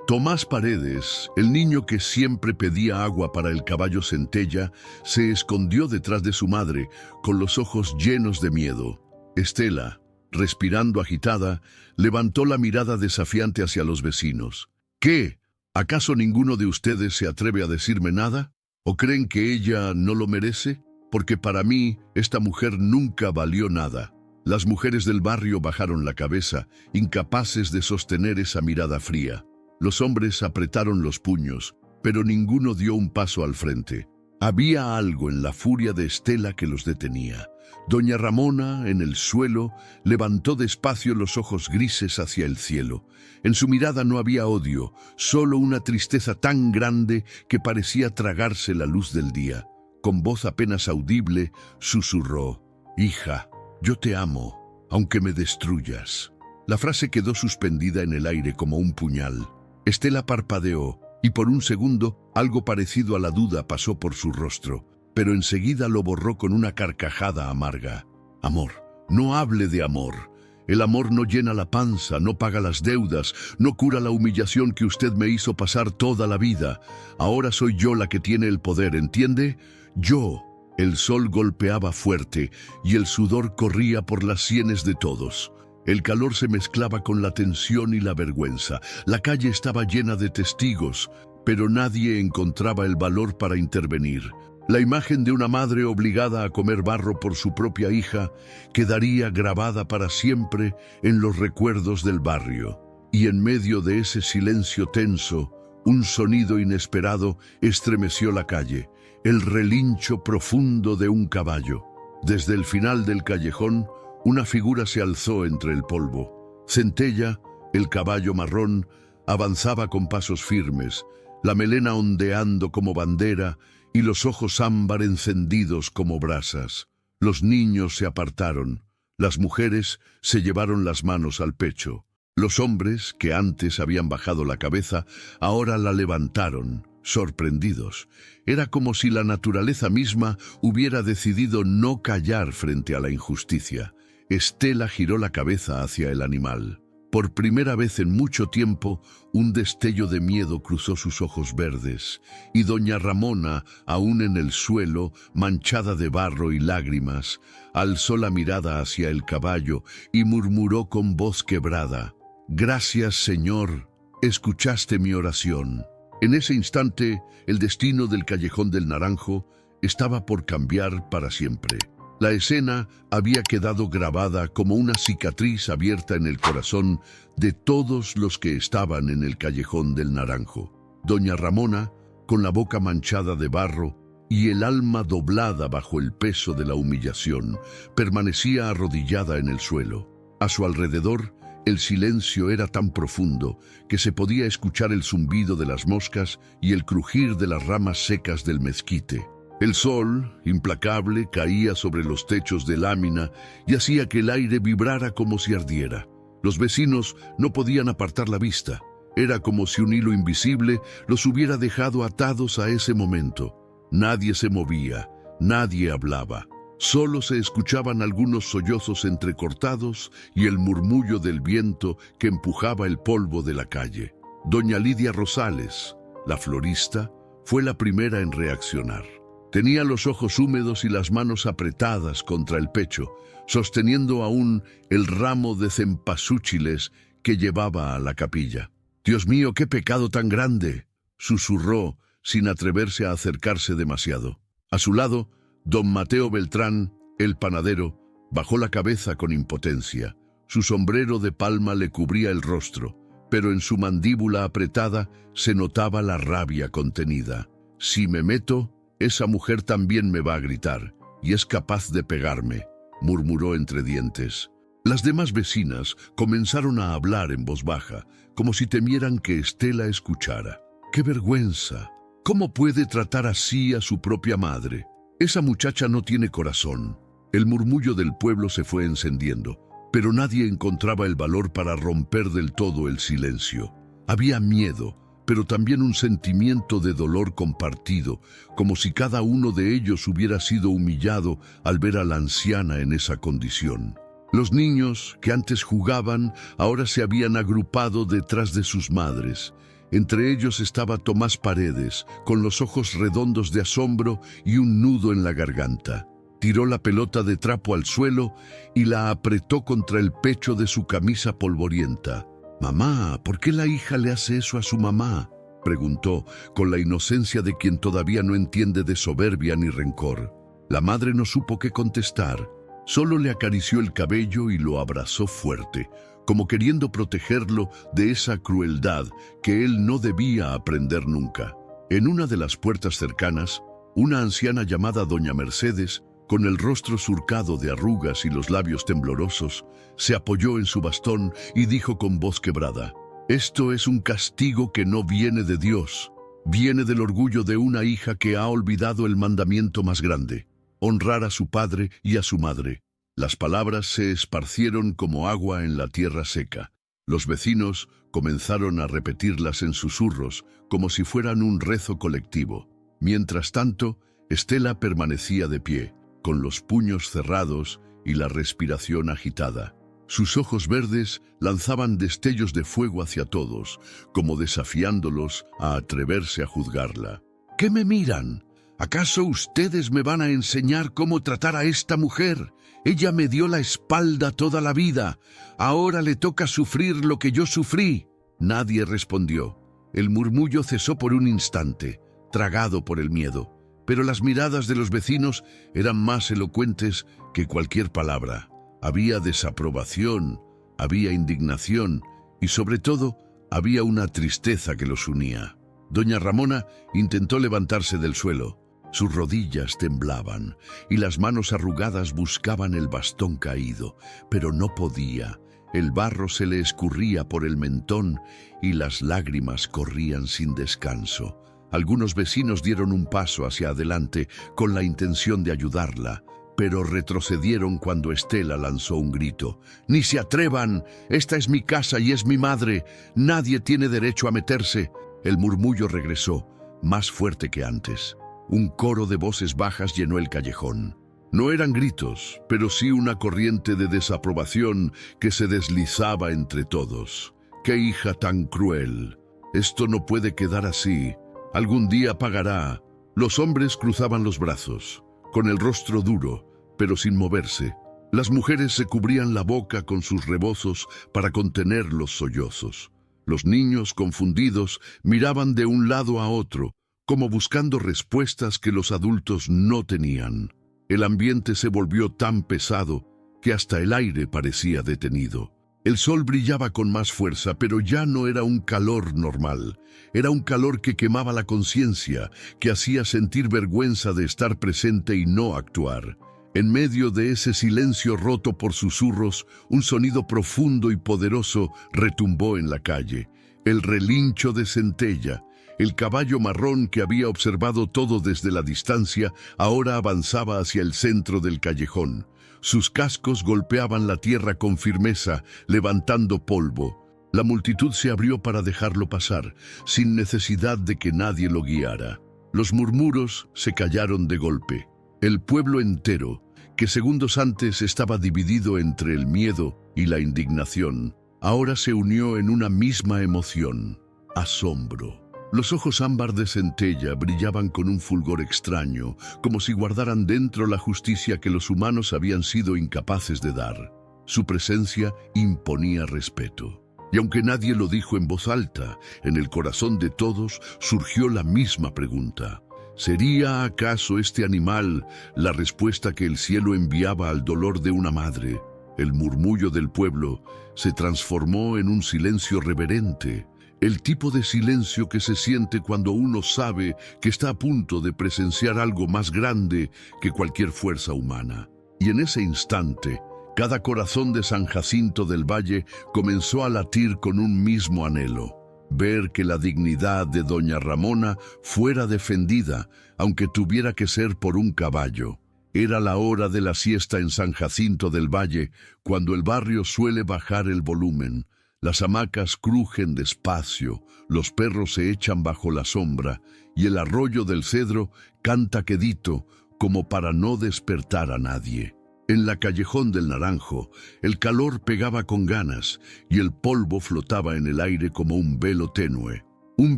Tomás Paredes, el niño que siempre pedía agua para el caballo Centella, se escondió detrás de su madre, con los ojos llenos de miedo. Estela, respirando agitada, levantó la mirada desafiante hacia los vecinos. «¿Qué? ¿Acaso ninguno de ustedes se atreve a decirme nada? ¿O creen que ella no lo merece? Porque para mí, esta mujer nunca valió nada». Las mujeres del barrio bajaron la cabeza, incapaces de sostener esa mirada fría. Los hombres apretaron los puños, pero ninguno dio un paso al frente. Había algo en la furia de Estela que los detenía. Doña Ramona, en el suelo, levantó despacio los ojos grises hacia el cielo. En su mirada no había odio, solo una tristeza tan grande que parecía tragarse la luz del día. Con voz apenas audible, susurró: «Hija, yo te amo, aunque me destruyas». La frase quedó suspendida en el aire como un puñal. Estela parpadeó, y por un segundo algo parecido a la duda pasó por su rostro, pero enseguida lo borró con una carcajada amarga. «Amor, no hable de amor. El amor no llena la panza, no paga las deudas, no cura la humillación que usted me hizo pasar toda la vida. Ahora soy yo la que tiene el poder, ¿entiende? Yo». El sol golpeaba fuerte y el sudor corría por las sienes de todos. El calor se mezclaba con la tensión y la vergüenza. La calle estaba llena de testigos, pero nadie encontraba el valor para intervenir. La imagen de una madre obligada a comer barro por su propia hija quedaría grabada para siempre en los recuerdos del barrio. Y en medio de ese silencio tenso, un sonido inesperado estremeció la calle. El relincho profundo de un caballo. Desde el final del callejón, una figura se alzó entre el polvo. Centella, el caballo marrón, avanzaba con pasos firmes, la melena ondeando como bandera y los ojos ámbar encendidos como brasas. Los niños se apartaron, las mujeres se llevaron las manos al pecho. Los hombres, que antes habían bajado la cabeza, ahora la levantaron, sorprendidos. Era como si la naturaleza misma hubiera decidido no callar frente a la injusticia. Estela giró la cabeza hacia el animal. Por primera vez en mucho tiempo, un destello de miedo cruzó sus ojos verdes, y doña Ramona, aún en el suelo, manchada de barro y lágrimas, alzó la mirada hacia el caballo y murmuró con voz quebrada: «Gracias, Señor, escuchaste mi oración». En ese instante, el destino del Callejón del Naranjo estaba por cambiar para siempre. La escena había quedado grabada como una cicatriz abierta en el corazón de todos los que estaban en el Callejón del Naranjo. Doña Ramona, con la boca manchada de barro y el alma doblada bajo el peso de la humillación, permanecía arrodillada en el suelo. A su alrededor, el silencio era tan profundo que se podía escuchar el zumbido de las moscas y el crujir de las ramas secas del mezquite. El sol, implacable, caía sobre los techos de lámina y hacía que el aire vibrara como si ardiera. Los vecinos no podían apartar la vista. Era como si un hilo invisible los hubiera dejado atados a ese momento. Nadie se movía, nadie hablaba. Solo se escuchaban algunos sollozos entrecortados y el murmullo del viento que empujaba el polvo de la calle. Doña Lidia Rosales, la florista, Fue la primera en reaccionar. Tenía los ojos húmedos y las manos apretadas contra el pecho, sosteniendo aún el ramo de cempasúchiles que llevaba a la capilla. «Dios mío, qué pecado tan grande», susurró, sin atreverse a acercarse demasiado. A su lado, don Mateo Beltrán, el panadero, bajó la cabeza con impotencia. Su sombrero de palma le cubría el rostro, pero en su mandíbula apretada se notaba la rabia contenida. «Si me meto, esa mujer también me va a gritar, y es capaz de pegarme», murmuró entre dientes. Las demás vecinas comenzaron a hablar en voz baja, como si temieran que Estela escuchara. «¡Qué vergüenza! ¿Cómo puede tratar así a su propia madre? Esa muchacha no tiene corazón». El murmullo del pueblo se fue encendiendo, pero nadie encontraba el valor para romper del todo el silencio. Había miedo, pero también un sentimiento de dolor compartido, como si cada uno de ellos hubiera sido humillado al ver a la anciana en esa condición. Los niños, que antes jugaban, ahora se habían agrupado detrás de sus madres. Entre ellos estaba Tomás Paredes, con los ojos redondos de asombro y un nudo en la garganta. Tiró la pelota de trapo al suelo y la apretó contra el pecho de su camisa polvorienta. «Mamá, ¿por qué la hija le hace eso a su mamá?», preguntó, con la inocencia de quien todavía no entiende de soberbia ni rencor. La madre no supo qué contestar. Solo le acarició el cabello y lo abrazó fuerte, como queriendo protegerlo de esa crueldad que él no debía aprender nunca. En una de las puertas cercanas, una anciana llamada doña Mercedes, con el rostro surcado de arrugas y los labios temblorosos, se apoyó en su bastón y dijo con voz quebrada: «Esto es un castigo que no viene de Dios, viene del orgullo de una hija que ha olvidado el mandamiento más grande, honrar a su padre y a su madre». Las palabras se esparcieron como agua en la tierra seca. Los vecinos comenzaron a repetirlas en susurros, como si fueran un rezo colectivo. Mientras tanto, Estela permanecía de pie, con los puños cerrados y la respiración agitada. Sus ojos verdes lanzaban destellos de fuego hacia todos, como desafiándolos a atreverse a juzgarla. «¿Qué me miran? ¿Acaso ustedes me van a enseñar cómo tratar a esta mujer? Ella me dio la espalda toda la vida. Ahora le toca sufrir lo que yo sufrí». Nadie respondió. El murmullo cesó por un instante, tragado por el miedo, pero las miradas de los vecinos eran más elocuentes que cualquier palabra. Había desaprobación, había indignación y, sobre todo, había una tristeza que los unía. Doña Ramona intentó levantarse del suelo. Sus rodillas temblaban y las manos arrugadas buscaban el bastón caído, pero no podía. El barro se le escurría por el mentón y las lágrimas corrían sin descanso. Algunos vecinos dieron un paso hacia adelante con la intención de ayudarla, pero retrocedieron cuando Estela lanzó un grito. «¡Ni se atrevan! Esta es mi casa y es mi madre. Nadie tiene derecho a meterse». El murmullo regresó, más fuerte que antes. Un coro de voces bajas llenó el callejón. No eran gritos, pero sí una corriente de desaprobación que se deslizaba entre todos. «¡Qué hija tan cruel! Esto no puede quedar así. Algún día pagará». Los hombres cruzaban los brazos, con el rostro duro, pero sin moverse. Las mujeres se cubrían la boca con sus rebozos para contener los sollozos. Los niños, confundidos, miraban de un lado a otro, como buscando respuestas que los adultos no tenían. El ambiente se volvió tan pesado que hasta el aire parecía detenido. El sol brillaba con más fuerza, pero ya no era un calor normal. Era un calor que quemaba la conciencia, que hacía sentir vergüenza de estar presente y no actuar. En medio de ese silencio roto por susurros, un sonido profundo y poderoso retumbó en la calle. El relincho de Centella. El caballo marrón que había observado todo desde la distancia, ahora avanzaba hacia el centro del callejón. Sus cascos golpeaban la tierra con firmeza, levantando polvo. La multitud se abrió para dejarlo pasar, sin necesidad de que nadie lo guiara. Los murmuros se callaron de golpe. El pueblo entero, que segundos antes estaba dividido entre el miedo y la indignación, ahora se unió en una misma emoción: asombro. Los ojos ámbar de Centella brillaban con un fulgor extraño, como si guardaran dentro la justicia que los humanos habían sido incapaces de dar. Su presencia imponía respeto. Y aunque nadie lo dijo en voz alta, en el corazón de todos surgió la misma pregunta. ¿Sería acaso este animal la respuesta que el cielo enviaba al dolor de una madre? El murmullo del pueblo se transformó en un silencio reverente, el tipo de silencio que se siente cuando uno sabe que está a punto de presenciar algo más grande que cualquier fuerza humana. Y en ese instante, cada corazón de San Jacinto del Valle comenzó a latir con un mismo anhelo: ver que la dignidad de doña Ramona fuera defendida, aunque tuviera que ser por un caballo. Era la hora de la siesta en San Jacinto del Valle, cuando el barrio suele bajar el volumen. Las hamacas crujen despacio, los perros se echan bajo la sombra, y el arroyo del cedro canta quedito, como para no despertar a nadie. En la Callejón del Naranjo, el calor pegaba con ganas, y el polvo flotaba en el aire como un velo tenue. Un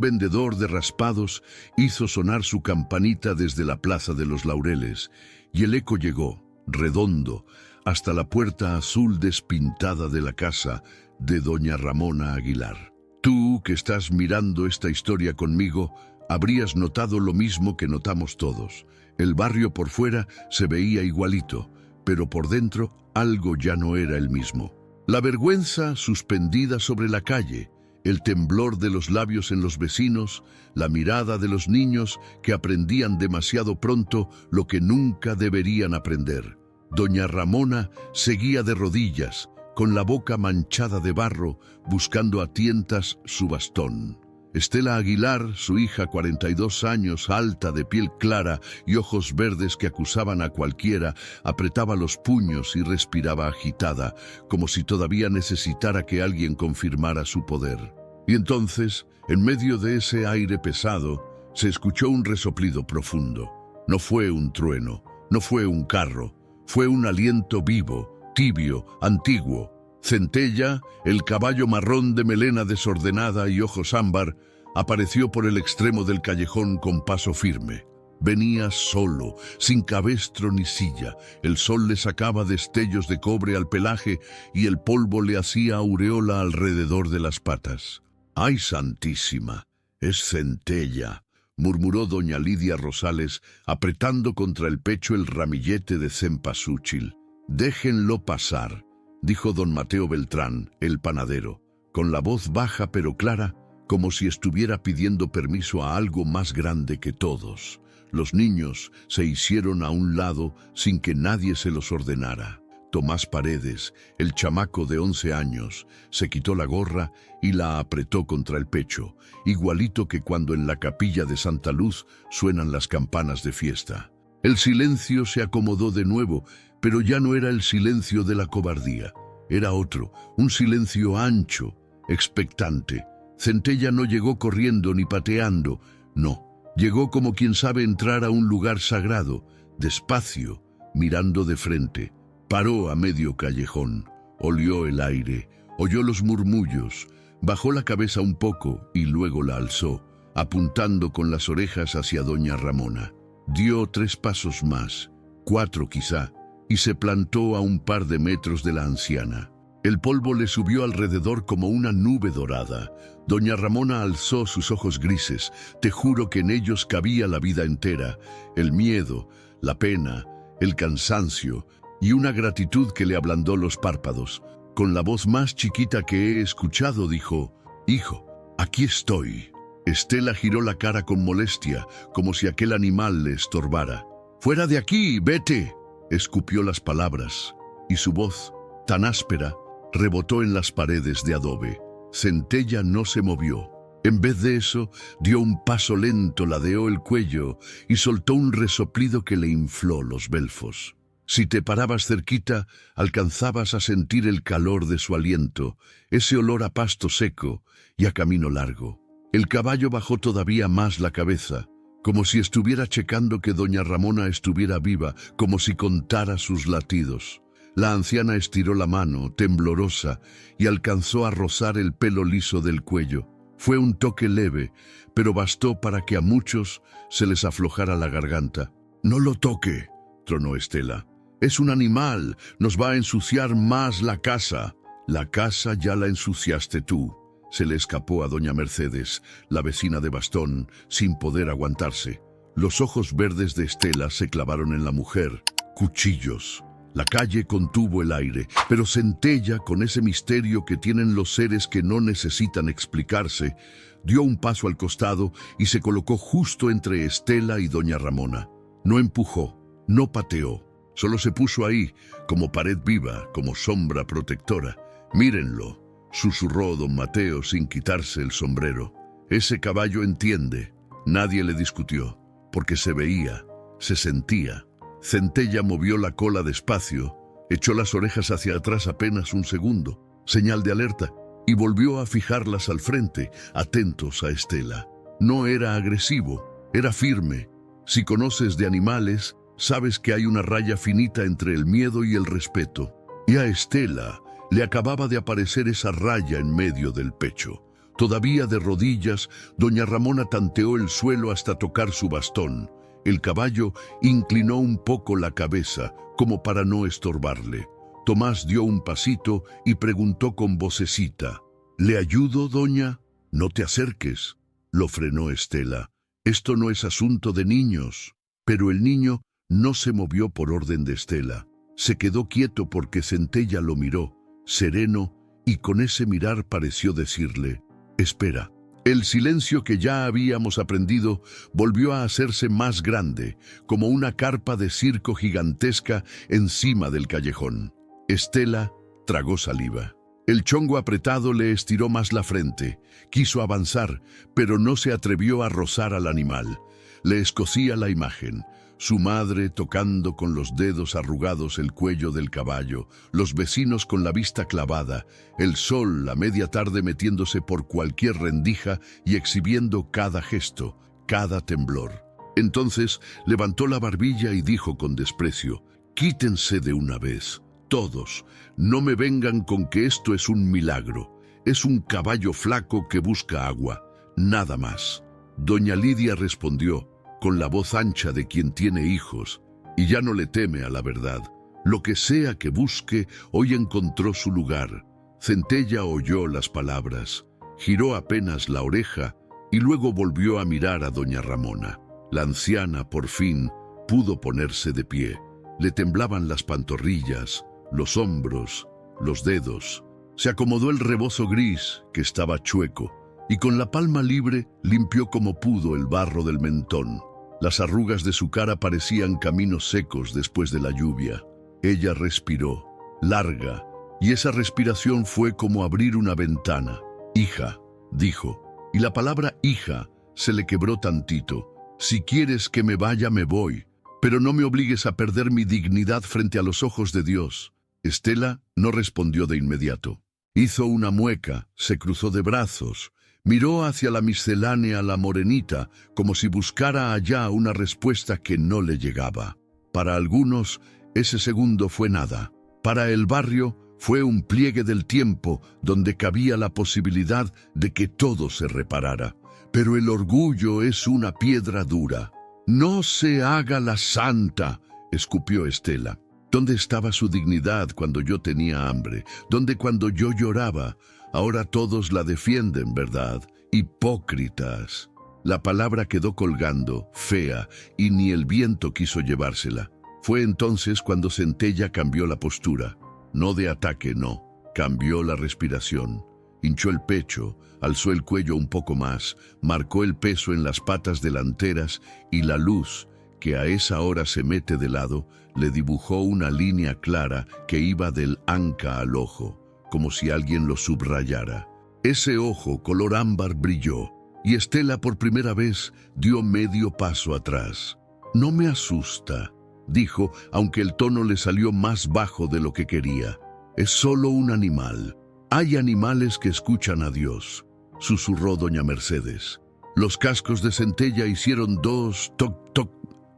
vendedor de raspados hizo sonar su campanita desde la Plaza de los Laureles, y el eco llegó, redondo, hasta la puerta azul despintada de la casa de doña Ramona Aguilar. Tú, que estás mirando esta historia conmigo, habrías notado lo mismo que notamos todos. El barrio por fuera se veía igualito, pero por dentro algo ya no era el mismo. La vergüenza suspendida sobre la calle, el temblor de los labios en los vecinos, la mirada de los niños que aprendían demasiado pronto lo que nunca deberían aprender. Doña Ramona seguía de rodillas, con la boca manchada de barro, buscando a tientas su bastón. Estela Aguilar, su hija, 42 años, alta, de piel clara y ojos verdes que acusaban a cualquiera, apretaba los puños y respiraba agitada, como si todavía necesitara que alguien confirmara su poder. Y entonces, en medio de ese aire pesado, se escuchó un resoplido profundo. No fue un trueno, no fue un carro, fue un aliento vivo, tibio, antiguo. Centella, el caballo marrón de melena desordenada y ojos ámbar, apareció por el extremo del callejón con paso firme. Venía solo, sin cabestro ni silla. El sol le sacaba destellos de cobre al pelaje y el polvo le hacía aureola alrededor de las patas. ¡Ay, santísima! Es Centella, murmuró doña Lidia Rosales, apretando contra el pecho el ramillete de cempasúchil. Déjenlo pasar, dijo don Mateo Beltrán, el panadero, con la voz baja pero clara, como si estuviera pidiendo permiso a algo más grande que todos. Los niños se hicieron a un lado sin que nadie se los ordenara. Tomás Paredes, el chamaco de 11 años, se quitó la gorra y la apretó contra el pecho, igualito que cuando en la capilla de Santa Luz suenan las campanas de fiesta. El silencio se acomodó de nuevo, pero ya no era el silencio de la cobardía. Era otro, un silencio ancho, expectante. Centella no llegó corriendo ni pateando, no. Llegó como quien sabe entrar a un lugar sagrado, despacio, mirando de frente. Paró a medio callejón, olió el aire, oyó los murmullos, bajó la cabeza un poco y luego la alzó, apuntando con las orejas hacia doña Ramona. Dio 3 pasos más, 4 quizá, y se plantó a un par de metros de la anciana. El polvo le subió alrededor como una nube dorada. Doña Ramona alzó sus ojos grises. Te juro que en ellos cabía la vida entera, el miedo, la pena, el cansancio y una gratitud que le ablandó los párpados. Con la voz más chiquita que he escuchado dijo: «Hijo, aquí estoy». Estela giró la cara con molestia, como si aquel animal le estorbara. «¡Fuera de aquí, vete!», escupió las palabras, y su voz, tan áspera, rebotó en las paredes de adobe. Centella no se movió. En vez de eso, dio un paso lento, ladeó el cuello y soltó un resoplido que le infló los belfos. Si te parabas cerquita, alcanzabas a sentir el calor de su aliento, ese olor a pasto seco y a camino largo. El caballo bajó todavía más la cabeza, como si estuviera checando que doña Ramona estuviera viva, como si contara sus latidos. La anciana estiró la mano, temblorosa, y alcanzó a rozar el pelo liso del cuello. Fue un toque leve, pero bastó para que a muchos se les aflojara la garganta. «No lo toque», tronó Estela. «Es un animal, nos va a ensuciar más la casa». «La casa ya la ensuciaste tú», se le escapó a doña Mercedes, la vecina de bastón, sin poder aguantarse. Los ojos verdes de Estela se clavaron en la mujer. Cuchillos. La calle contuvo el aire, pero Centella, con ese misterio que tienen los seres que no necesitan explicarse, dio un paso al costado y se colocó justo entre Estela y doña Ramona. No empujó, no pateó, solo se puso ahí, como pared viva, como sombra protectora. «Mírenlo», susurró don Mateo sin quitarse el sombrero. «Ese caballo entiende». Nadie le discutió, porque se veía, se sentía. Centella movió la cola despacio, echó las orejas hacia atrás apenas un segundo, señal de alerta, y volvió a fijarlas al frente, atentos a Estela. No era agresivo, era firme. Si conoces de animales, sabes que hay una raya finita entre el miedo y el respeto. Y a Estela le acababa de aparecer esa raya en medio del pecho. Todavía de rodillas, doña Ramona tanteó el suelo hasta tocar su bastón. El caballo inclinó un poco la cabeza, como para no estorbarle. Tomás dio un pasito y preguntó con vocecita: «¿Le ayudo, doña?» «No te acerques», lo frenó Estela. «Esto no es asunto de niños». Pero el niño no se movió por orden de Estela. Se quedó quieto porque Centella lo miró, sereno, y con ese mirar pareció decirle: «Espera». El silencio que ya habíamos aprendido volvió a hacerse más grande, como una carpa de circo gigantesca encima del callejón. Estela tragó saliva. El chongo apretado le estiró más la frente. Quiso avanzar, pero no se atrevió a rozar al animal. Le escocía la imagen. Su madre tocando con los dedos arrugados el cuello del caballo, los vecinos con la vista clavada, el sol a media tarde metiéndose por cualquier rendija y exhibiendo cada gesto, cada temblor. Entonces levantó la barbilla y dijo con desprecio: «Quítense de una vez, todos, no me vengan con que esto es un milagro, es un caballo flaco que busca agua, nada más». Doña Lidia respondió, con la voz ancha de quien tiene hijos, y ya no le teme a la verdad: «Lo que sea que busque, hoy encontró su lugar». Centella oyó las palabras, giró apenas la oreja y luego volvió a mirar a doña Ramona. La anciana, por fin, pudo ponerse de pie. Le temblaban las pantorrillas, los hombros, los dedos. Se acomodó el rebozo gris, que estaba chueco, y con la palma libre limpió como pudo el barro del mentón. Las arrugas de su cara parecían caminos secos después de la lluvia. Ella respiró, larga, y esa respiración fue como abrir una ventana. «Hija», dijo, y la palabra hija se le quebró tantito. «Si quieres que me vaya, me voy, pero no me obligues a perder mi dignidad frente a los ojos de Dios». Estela no respondió de inmediato. Hizo una mueca, se cruzó de brazos, miró hacia la miscelánea, la morenita, como si buscara allá una respuesta que no le llegaba. Para algunos, ese segundo fue nada. Para el barrio, fue un pliegue del tiempo donde cabía la posibilidad de que todo se reparara. Pero el orgullo es una piedra dura. «No se haga la santa», escupió Estela. «¿Dónde estaba su dignidad cuando yo tenía hambre? ¿Dónde cuando yo lloraba? Ahora todos la defienden, ¿verdad? Hipócritas». La palabra quedó colgando, fea, y ni el viento quiso llevársela. Fue entonces cuando Centella cambió la postura. No de ataque, no. Cambió la respiración. Hinchó el pecho, alzó el cuello un poco más, marcó el peso en las patas delanteras y la luz, que a esa hora se mete de lado, le dibujó una línea clara que iba del anca al ojo, como si alguien lo subrayara. Ese ojo color ámbar brilló, y Estela por primera vez dio medio paso atrás. «No me asusta», dijo, aunque el tono le salió más bajo de lo que quería. «Es solo un animal. Hay animales que escuchan a Dios», susurró doña Mercedes. Los cascos de Centella hicieron dos toc-toc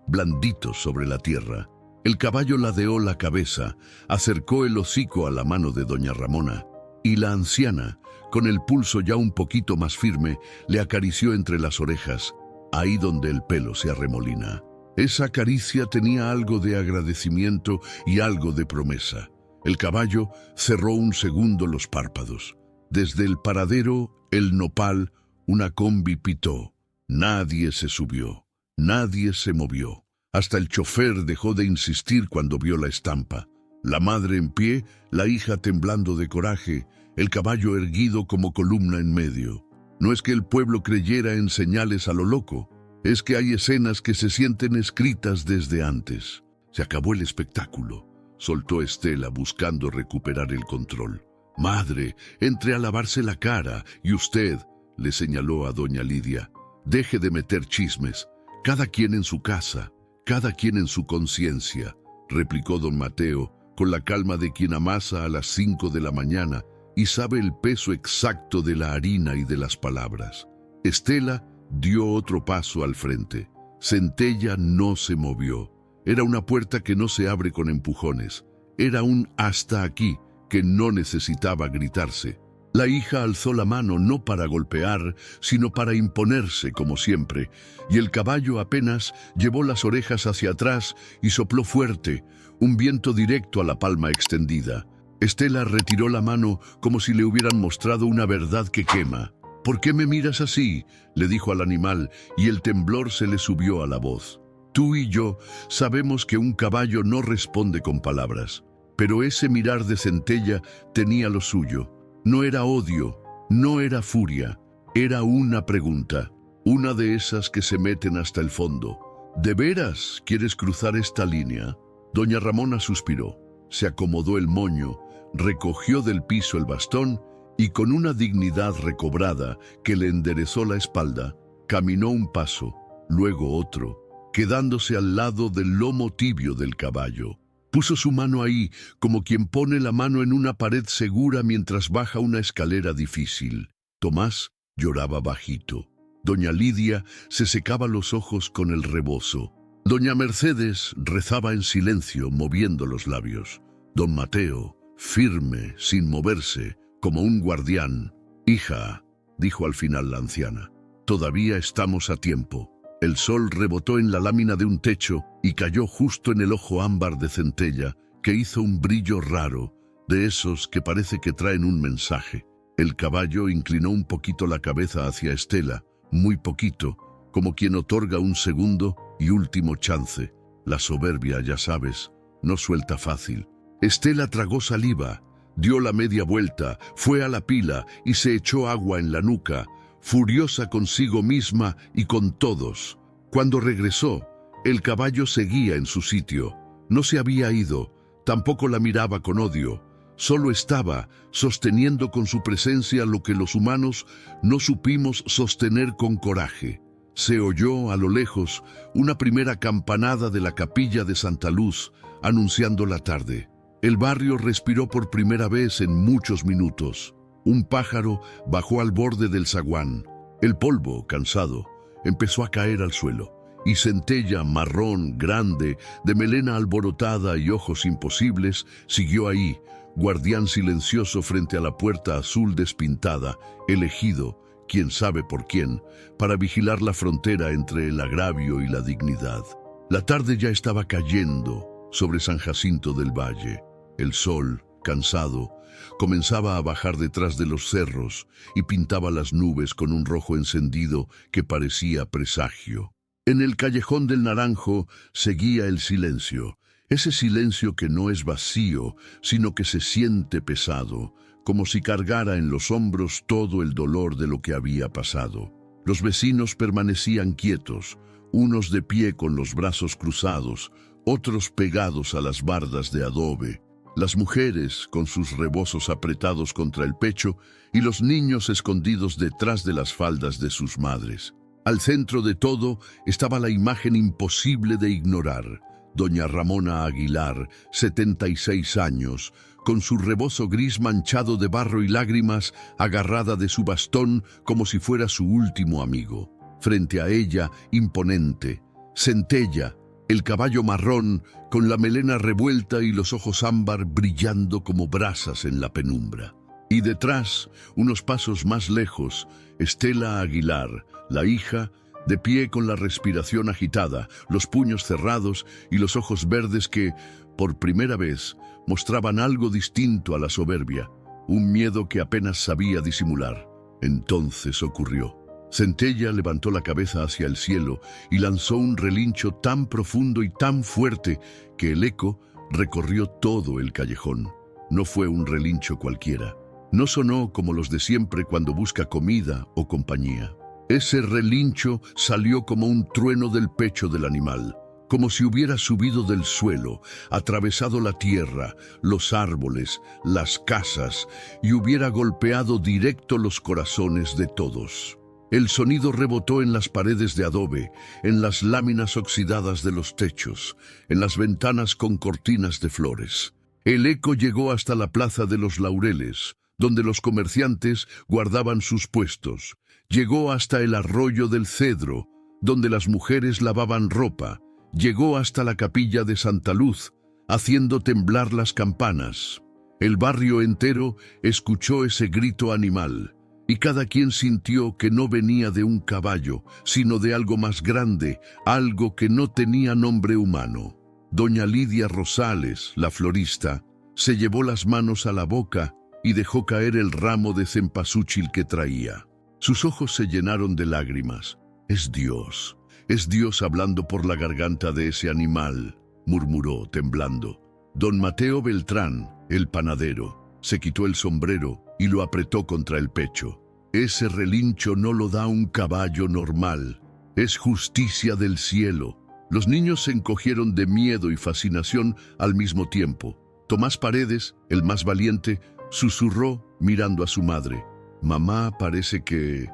blanditos sobre la tierra. El caballo ladeó la cabeza, acercó el hocico a la mano de doña Ramona, y la anciana, Con el pulso ya un poquito más firme, le acarició entre las orejas, ahí donde el pelo se arremolina. Esa caricia tenía algo de agradecimiento y algo de promesa. El caballo cerró un segundo los párpados. Desde el paradero, el nopal, una combi pitó. Nadie se subió, nadie se movió. Hasta el chofer dejó de insistir cuando vio la estampa. La madre en pie, la hija temblando de coraje, el caballo erguido como columna en medio. No es que el pueblo creyera en señales a lo loco, es que hay escenas que se sienten escritas desde antes. Se acabó el espectáculo, soltó Estela buscando recuperar el control. Madre, entre a lavarse la cara, y usted, le señaló a doña Lidia, deje de meter chismes, cada quien en su casa, cada quien en su conciencia, replicó don Mateo, con la calma de quien amasa a las 5 de la mañana y sabe el peso exacto de la harina y de las palabras. Estela dio otro paso al frente. Centella no se movió. Era una puerta que no se abre con empujones. Era un hasta aquí que no necesitaba gritarse. La hija alzó la mano no para golpear, sino para imponerse como siempre, y el caballo apenas llevó las orejas hacia atrás y sopló fuerte, un viento directo a la palma extendida. Estela retiró la mano como si le hubieran mostrado una verdad que quema. «¿Por qué me miras así?», le dijo al animal, y el temblor se le subió a la voz. «Tú y yo sabemos que un caballo no responde con palabras, pero ese mirar de Centella tenía lo suyo. No era odio, no era furia, era una pregunta, una de esas que se meten hasta el fondo. ¿De veras quieres cruzar esta línea?». Doña Ramona suspiró, se acomodó el moño, recogió del piso el bastón y con una dignidad recobrada que le enderezó la espalda, caminó un paso, luego otro, quedándose al lado del lomo tibio del caballo. Puso su mano ahí, como quien pone la mano en una pared segura mientras baja una escalera difícil. Tomás lloraba bajito. Doña Lidia se secaba los ojos con el rebozo. Doña Mercedes rezaba en silencio, moviendo los labios. Don Mateo, firme, sin moverse, como un guardián. «Hija», dijo al final la anciana, «todavía estamos a tiempo». El sol rebotó en la lámina de un techo y cayó justo en el ojo ámbar de Centella, que hizo un brillo raro, de esos que parece que traen un mensaje. El caballo inclinó un poquito la cabeza hacia Estela, muy poquito, como quien otorga un segundo y último chance. La soberbia, ya sabes, no suelta fácil. Estela tragó saliva, dio la media vuelta, fue a la pila y se echó agua en la nuca, furiosa consigo misma y con todos. Cuando regresó, el caballo seguía en su sitio. No se había ido, tampoco la miraba con odio. Solo estaba sosteniendo con su presencia lo que los humanos no supimos sostener con coraje. Se oyó a lo lejos una primera campanada de la capilla de Santa Luz, anunciando la tarde. El barrio respiró por primera vez en muchos minutos. Un pájaro bajó al borde del zaguán. El polvo, cansado, empezó a caer al suelo, y Centella, marrón, grande, de melena alborotada y ojos imposibles, siguió ahí, guardián silencioso frente a la puerta azul despintada, elegido, quién sabe por quién, para vigilar la frontera entre el agravio y la dignidad. La tarde ya estaba cayendo sobre San Jacinto del Valle. El sol, cansado, comenzaba a bajar detrás de los cerros y pintaba las nubes con un rojo encendido que parecía presagio. En el callejón del Naranjo seguía el silencio, ese silencio que no es vacío, sino que se siente pesado, como si cargara en los hombros todo el dolor de lo que había pasado. Los vecinos permanecían quietos, unos de pie con los brazos cruzados, otros pegados a las bardas de adobe. Las mujeres con sus rebozos apretados contra el pecho y los niños escondidos detrás de las faldas de sus madres. Al centro de todo estaba la imagen imposible de ignorar. Doña Ramona Aguilar, 76 años, con su rebozo gris manchado de barro y lágrimas, agarrada de su bastón como si fuera su último amigo. Frente a ella, imponente, Centella, el caballo marrón, con la melena revuelta y los ojos ámbar brillando como brasas en la penumbra. Y detrás, unos pasos más lejos, Estela Aguilar, la hija, de pie con la respiración agitada, los puños cerrados y los ojos verdes que, por primera vez, mostraban algo distinto a la soberbia, un miedo que apenas sabía disimular. Entonces ocurrió. Centella levantó la cabeza hacia el cielo y lanzó un relincho tan profundo y tan fuerte que el eco recorrió todo el callejón. No fue un relincho cualquiera. No sonó como los de siempre cuando busca comida o compañía. Ese relincho salió como un trueno del pecho del animal, como si hubiera subido del suelo, atravesado la tierra, los árboles, las casas, y hubiera golpeado directo los corazones de todos. El sonido rebotó en las paredes de adobe, en las láminas oxidadas de los techos, en las ventanas con cortinas de flores. El eco llegó hasta la Plaza de los Laureles, donde los comerciantes guardaban sus puestos. Llegó hasta el arroyo del Cedro, donde las mujeres lavaban ropa. Llegó hasta la capilla de Santa Luz, haciendo temblar las campanas. El barrio entero escuchó ese grito animal, y cada quien sintió que no venía de un caballo, sino de algo más grande, algo que no tenía nombre humano. Doña Lidia Rosales, la florista, se llevó las manos a la boca y dejó caer el ramo de cempasúchil que traía. Sus ojos se llenaron de lágrimas. Es Dios hablando por la garganta de ese animal, murmuró temblando. Don Mateo Beltrán, el panadero, se quitó el sombrero y lo apretó contra el pecho. Ese relincho no lo da un caballo normal, es justicia del cielo. Los niños se encogieron de miedo y fascinación al mismo tiempo. Tomás Paredes, el más valiente, susurró mirando a su madre. Mamá parece que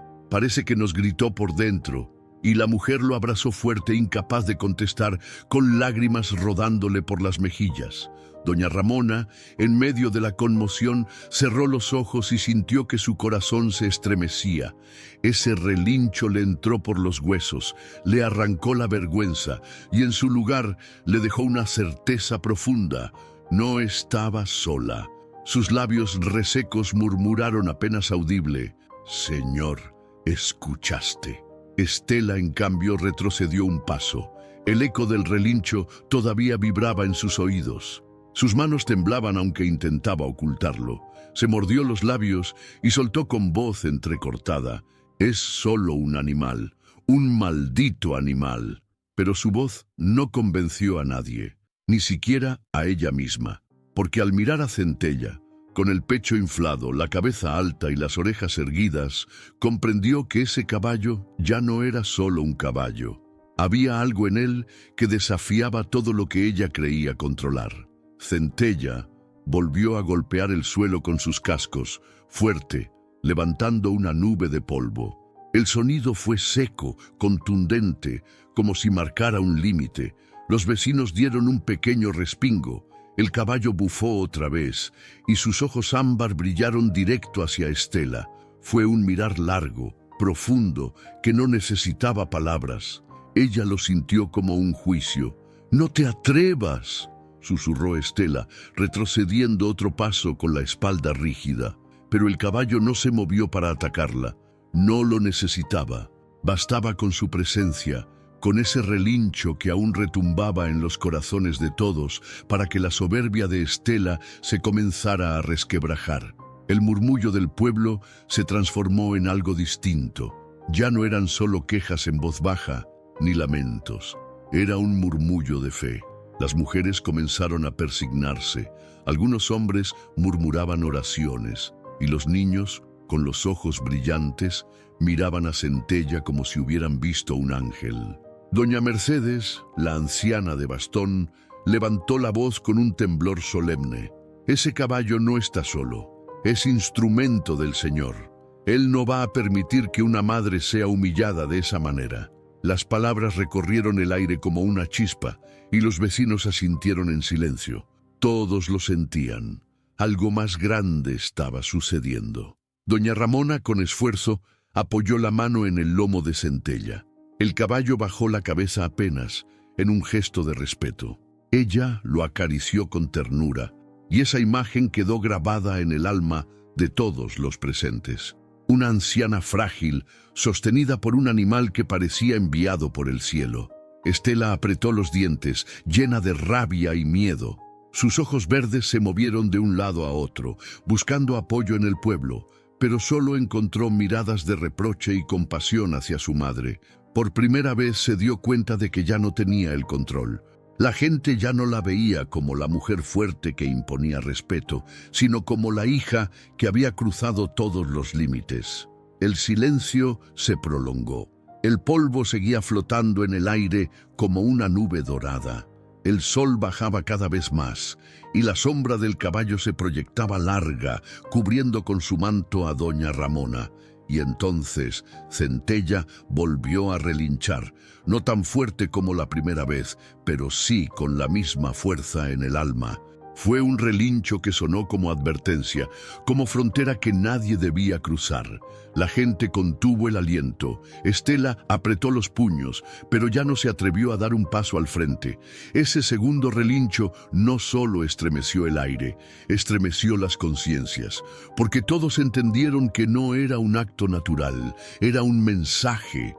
nos gritó por dentro. Y la mujer lo abrazó fuerte, incapaz de contestar, con lágrimas rodándole por las mejillas. Doña Ramona, en medio de la conmoción, cerró los ojos y sintió que su corazón se estremecía. Ese relincho le entró por los huesos, le arrancó la vergüenza y en su lugar le dejó una certeza profunda. No estaba sola. Sus labios resecos murmuraron apenas audible: Señor, escuchaste. Estela, en cambio, retrocedió un paso. El eco del relincho todavía vibraba en sus oídos. Sus manos temblaban aunque intentaba ocultarlo. Se mordió los labios y soltó con voz entrecortada: Es solo un animal, un maldito animal. Pero su voz no convenció a nadie, ni siquiera a ella misma, porque al mirar a Centella, con el pecho inflado, la cabeza alta y las orejas erguidas, comprendió que ese caballo ya no era solo un caballo. Había algo en él que desafiaba todo lo que ella creía controlar. Centella volvió a golpear el suelo con sus cascos, fuerte, levantando una nube de polvo. El sonido fue seco, contundente, como si marcara un límite. Los vecinos dieron un pequeño respingo. El caballo bufó otra vez, y sus ojos ámbar brillaron directo hacia Estela. Fue un mirar largo, profundo, que no necesitaba palabras. Ella lo sintió como un juicio. «¡No te atrevas!», susurró Estela, retrocediendo otro paso con la espalda rígida. Pero el caballo no se movió para atacarla. No lo necesitaba. Bastaba con su presencia, con ese relincho que aún retumbaba en los corazones de todos, para que la soberbia de Estela se comenzara a resquebrajar. El murmullo del pueblo se transformó en algo distinto. Ya no eran solo quejas en voz baja, ni lamentos. Era un murmullo de fe. Las mujeres comenzaron a persignarse. Algunos hombres murmuraban oraciones, y los niños, con los ojos brillantes, miraban a Centella como si hubieran visto un ángel. Doña Mercedes, la anciana de bastón, levantó la voz con un temblor solemne. Ese caballo no está solo, es instrumento del Señor. Él no va a permitir que una madre sea humillada de esa manera. Las palabras recorrieron el aire como una chispa, y los vecinos asintieron en silencio. Todos lo sentían. Algo más grande estaba sucediendo. Doña Ramona, con esfuerzo, apoyó la mano en el lomo de Centella. El caballo bajó la cabeza apenas, en un gesto de respeto. Ella lo acarició con ternura, y esa imagen quedó grabada en el alma de todos los presentes. Una anciana frágil, sostenida por un animal que parecía enviado por el cielo. Estela apretó los dientes, llena de rabia y miedo. Sus ojos verdes se movieron de un lado a otro, buscando apoyo en el pueblo, pero solo encontró miradas de reproche y compasión hacia su madre. Por primera vez se dio cuenta de que ya no tenía el control. La gente ya no la veía como la mujer fuerte que imponía respeto, sino como la hija que había cruzado todos los límites. El silencio se prolongó. El polvo seguía flotando en el aire como una nube dorada. El sol bajaba cada vez más, y la sombra del caballo se proyectaba larga, cubriendo con su manto a doña Ramona. Y entonces Centella volvió a relinchar, no tan fuerte como la primera vez, pero sí con la misma fuerza en el alma. Fue un relincho que sonó como advertencia, como frontera que nadie debía cruzar. La gente contuvo el aliento. Estela apretó los puños, pero ya no se atrevió a dar un paso al frente. Ese segundo relincho no solo estremeció el aire, estremeció las conciencias, porque todos entendieron que no era un acto natural, era un mensaje.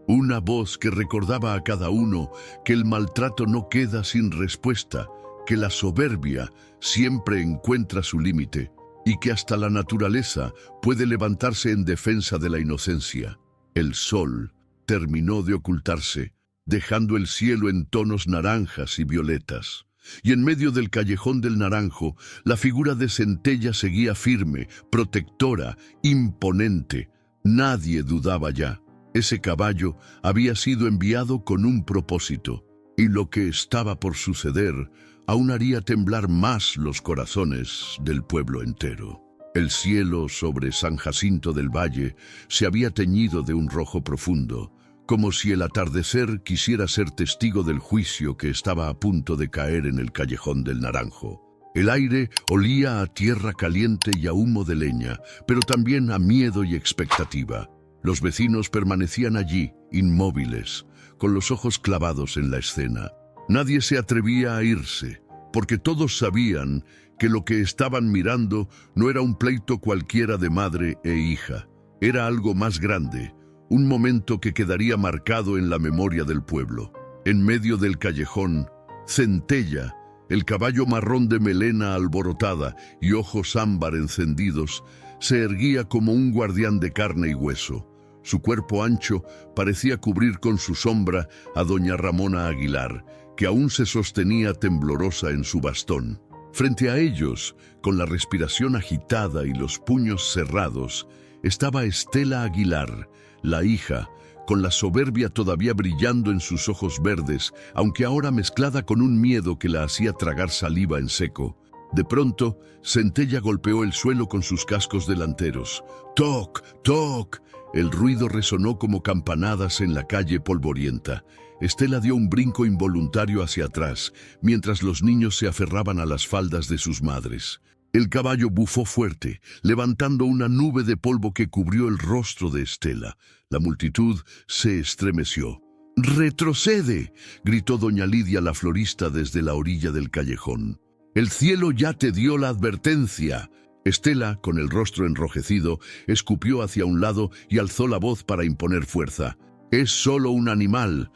Una voz que recordaba a cada uno que el maltrato no queda sin respuesta, que la soberbia siempre encuentra su límite y que hasta la naturaleza puede levantarse en defensa de la inocencia. El sol terminó de ocultarse, dejando el cielo en tonos naranjas y violetas. Y en medio del callejón del Naranjo, la figura de Centella seguía firme, protectora, imponente. Nadie dudaba ya. Ese caballo había sido enviado con un propósito, y lo que estaba por suceder aún haría temblar más los corazones del pueblo entero. El cielo sobre San Jacinto del Valle se había teñido de un rojo profundo, como si el atardecer quisiera ser testigo del juicio que estaba a punto de caer en el callejón del Naranjo. El aire olía a tierra caliente y a humo de leña, pero también a miedo y expectativa. Los vecinos permanecían allí, inmóviles, con los ojos clavados en la escena. Nadie se atrevía a irse, porque todos sabían que lo que estaban mirando no era un pleito cualquiera de madre e hija. Era algo más grande, un momento que quedaría marcado en la memoria del pueblo. En medio del callejón, Centella, el caballo marrón de melena alborotada y ojos ámbar encendidos, se erguía como un guardián de carne y hueso. Su cuerpo ancho parecía cubrir con su sombra a doña Ramona Aguilar, que aún se sostenía temblorosa en su bastón. Frente a ellos, con la respiración agitada y los puños cerrados, estaba Estela Aguilar, la hija, con la soberbia todavía brillando en sus ojos verdes, aunque ahora mezclada con un miedo que la hacía tragar saliva en seco. De pronto, Centella golpeó el suelo con sus cascos delanteros. ¡Toc! ¡Toc! El ruido resonó como campanadas en la calle polvorienta. Estela dio un brinco involuntario hacia atrás, mientras los niños se aferraban a las faldas de sus madres. El caballo bufó fuerte, levantando una nube de polvo que cubrió el rostro de Estela. La multitud se estremeció. ¡Retrocede!, gritó doña Lidia la florista desde la orilla del callejón. «El cielo ya te dio la advertencia». Estela, con el rostro enrojecido, escupió hacia un lado y alzó la voz para imponer fuerza. «Es solo un animal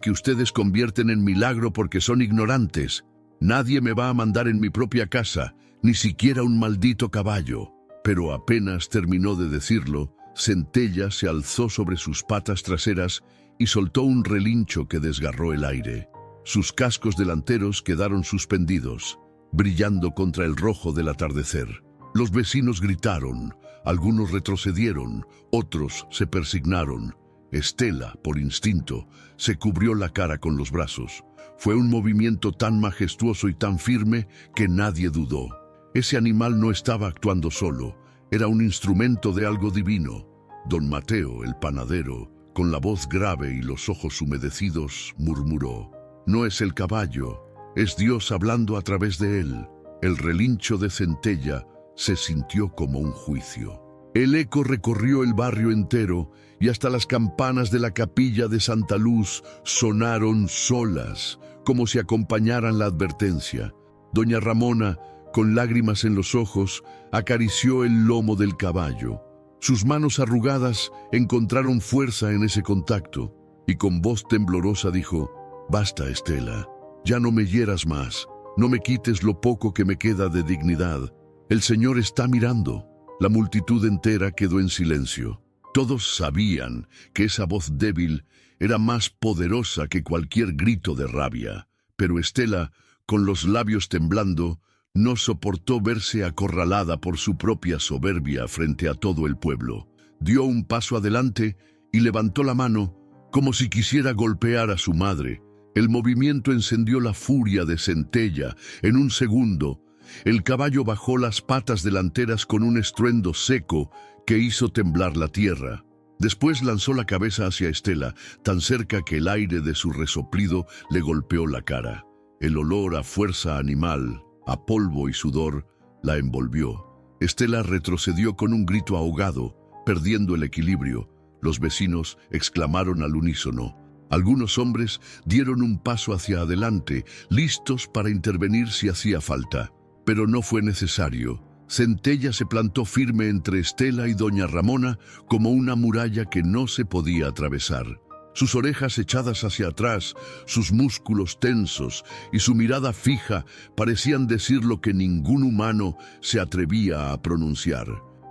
que ustedes convierten en milagro porque son ignorantes. Nadie me va a mandar en mi propia casa, ni siquiera un maldito caballo». Pero apenas terminó de decirlo, Centella se alzó sobre sus patas traseras y soltó un relincho que desgarró el aire. Sus cascos delanteros quedaron suspendidos, brillando contra el rojo del atardecer. Los vecinos gritaron, algunos retrocedieron, otros se persignaron. Estela, por instinto, se cubrió la cara con los brazos. Fue un movimiento tan majestuoso y tan firme que nadie dudó. Ese animal no estaba actuando solo, era un instrumento de algo divino. Don Mateo, el panadero, con la voz grave y los ojos humedecidos, murmuró: «No es el caballo, es Dios hablando a través de él». El relincho de Centella se sintió como un juicio. El eco recorrió el barrio entero y hasta las campanas de la capilla de Santa Luz sonaron solas, como si acompañaran la advertencia. Doña Ramona, Con lágrimas en los ojos, acarició el lomo del caballo. Sus manos arrugadas encontraron fuerza en ese contacto, y con voz temblorosa dijo: «Basta, Estela, ya no me hieras más, no me quites lo poco que me queda de dignidad. El Señor está mirando». La multitud entera quedó en silencio. Todos sabían que esa voz débil era más poderosa que cualquier grito de rabia, pero Estela, con los labios temblando, no soportó verse acorralada por su propia soberbia frente a todo el pueblo. Dio un paso adelante y levantó la mano como si quisiera golpear a su madre. El movimiento encendió la furia de Centella. En un segundo, el caballo bajó las patas delanteras con un estruendo seco que hizo temblar la tierra. Después lanzó la cabeza hacia Estela, tan cerca que el aire de su resoplido le golpeó la cara. El olor a fuerza animal, a polvo y sudor, la envolvió. Estela retrocedió con un grito ahogado, perdiendo el equilibrio. Los vecinos exclamaron al unísono. Algunos hombres dieron un paso hacia adelante, listos para intervenir si hacía falta. Pero no fue necesario. Centella se plantó firme entre Estela y doña Ramona como una muralla que no se podía atravesar. Sus orejas echadas hacia atrás, sus músculos tensos y su mirada fija parecían decir lo que ningún humano se atrevía a pronunciar: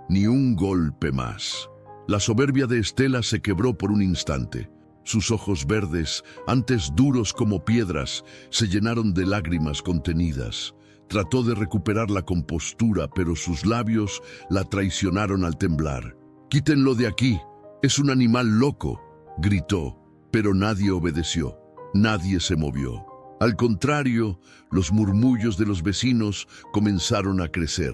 ni un golpe más. La soberbia de Estela se quebró por un instante. Sus ojos verdes, antes duros como piedras, se llenaron de lágrimas contenidas. Trató de recuperar la compostura, pero sus labios la traicionaron al temblar. «Quítenlo de aquí, es un animal loco», gritó, pero nadie obedeció. Nadie se movió. Al contrario, los murmullos de los vecinos comenzaron a crecer.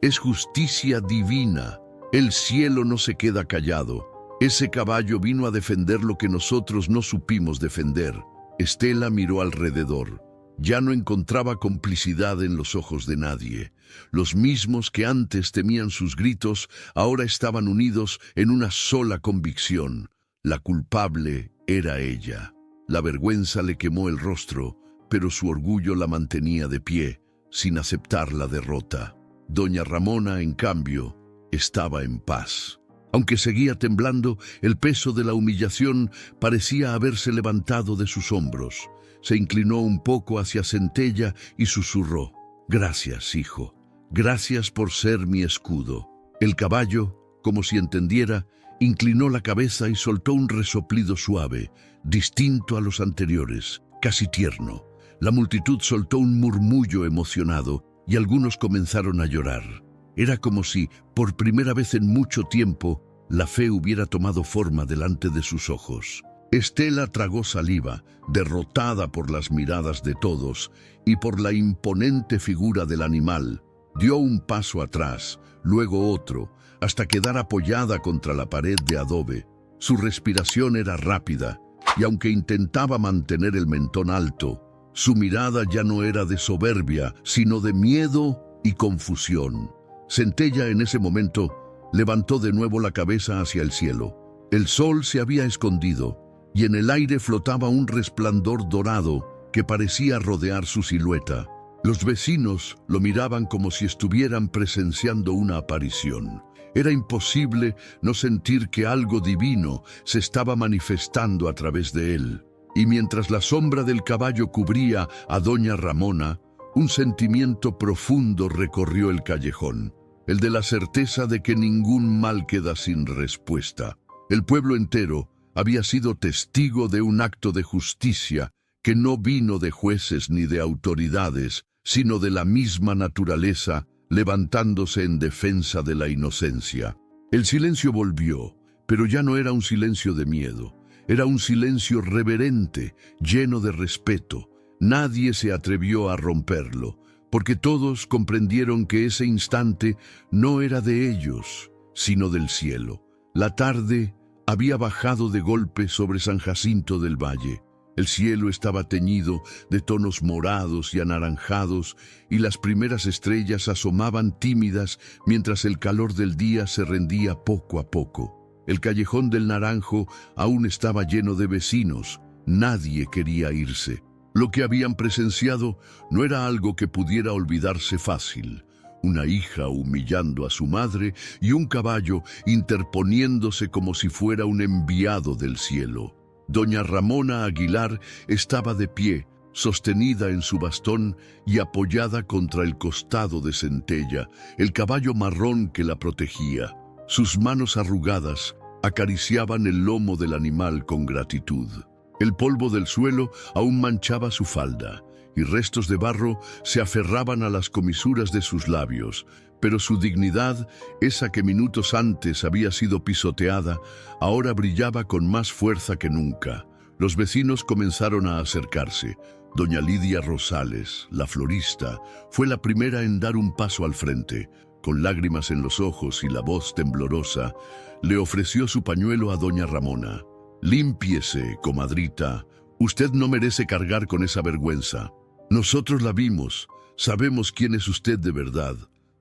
«Es justicia divina. El cielo no se queda callado. Ese caballo vino a defender lo que nosotros no supimos defender». Estela miró alrededor. Ya no encontraba complicidad en los ojos de nadie. Los mismos que antes temían sus gritos, ahora estaban unidos en una sola convicción: la culpable era ella. La vergüenza le quemó el rostro, pero su orgullo la mantenía de pie, sin aceptar la derrota. Doña Ramona, en cambio, estaba en paz. Aunque seguía temblando, el peso de la humillación parecía haberse levantado de sus hombros. Se inclinó un poco hacia Centella y susurró: «Gracias, hijo. Gracias por ser mi escudo». El caballo, como si entendiera, inclinó la cabeza y soltó un resoplido suave, distinto a los anteriores, casi tierno. La multitud soltó un murmullo emocionado y algunos comenzaron a llorar. Era como si, por primera vez en mucho tiempo, la fe hubiera tomado forma delante de sus ojos. Estela tragó saliva, derrotada por las miradas de todos y por la imponente figura del animal. Dio un paso atrás, luego otro, hasta quedar apoyada contra la pared de adobe. Su respiración era rápida, y aunque intentaba mantener el mentón alto, su mirada ya no era de soberbia, sino de miedo y confusión. Centella en ese momento levantó de nuevo la cabeza hacia el cielo. El sol se había escondido, y en el aire flotaba un resplandor dorado que parecía rodear su silueta. Los vecinos lo miraban como si estuvieran presenciando una aparición. Era imposible no sentir que algo divino se estaba manifestando a través de él. Y mientras la sombra del caballo cubría a doña Ramona, un sentimiento profundo recorrió el callejón, el de la certeza de que ningún mal queda sin respuesta. El pueblo entero había sido testigo de un acto de justicia que no vino de jueces ni de autoridades, sino de la misma naturaleza levantándose en defensa de la inocencia. El silencio volvió, pero ya no era un silencio de miedo, era un silencio reverente, lleno de respeto. Nadie se atrevió a romperlo, porque todos comprendieron que ese instante no era de ellos, sino del cielo. La tarde había bajado de golpe sobre San Jacinto del Valle. El cielo estaba teñido de tonos morados y anaranjados, y las primeras estrellas asomaban tímidas mientras el calor del día se rendía poco a poco. El callejón del Naranjo aún estaba lleno de vecinos. Nadie quería irse. Lo que habían presenciado no era algo que pudiera olvidarse fácil. Una hija humillando a su madre y un caballo interponiéndose como si fuera un enviado del cielo. Doña Ramona Aguilar estaba de pie, sostenida en su bastón y apoyada contra el costado de Centella, el caballo marrón que la protegía. Sus manos arrugadas acariciaban el lomo del animal con gratitud. El polvo del suelo aún manchaba su falda, y restos de barro se aferraban a las comisuras de sus labios, pero su dignidad, esa que minutos antes había sido pisoteada, ahora brillaba con más fuerza que nunca. Los vecinos comenzaron a acercarse. Doña Lidia Rosales, la florista, fue la primera en dar un paso al frente. Con lágrimas en los ojos y la voz temblorosa, le ofreció su pañuelo a doña Ramona. «Límpiese, comadrita. Usted no merece cargar con esa vergüenza. Nosotros la vimos. Sabemos quién es usted de verdad».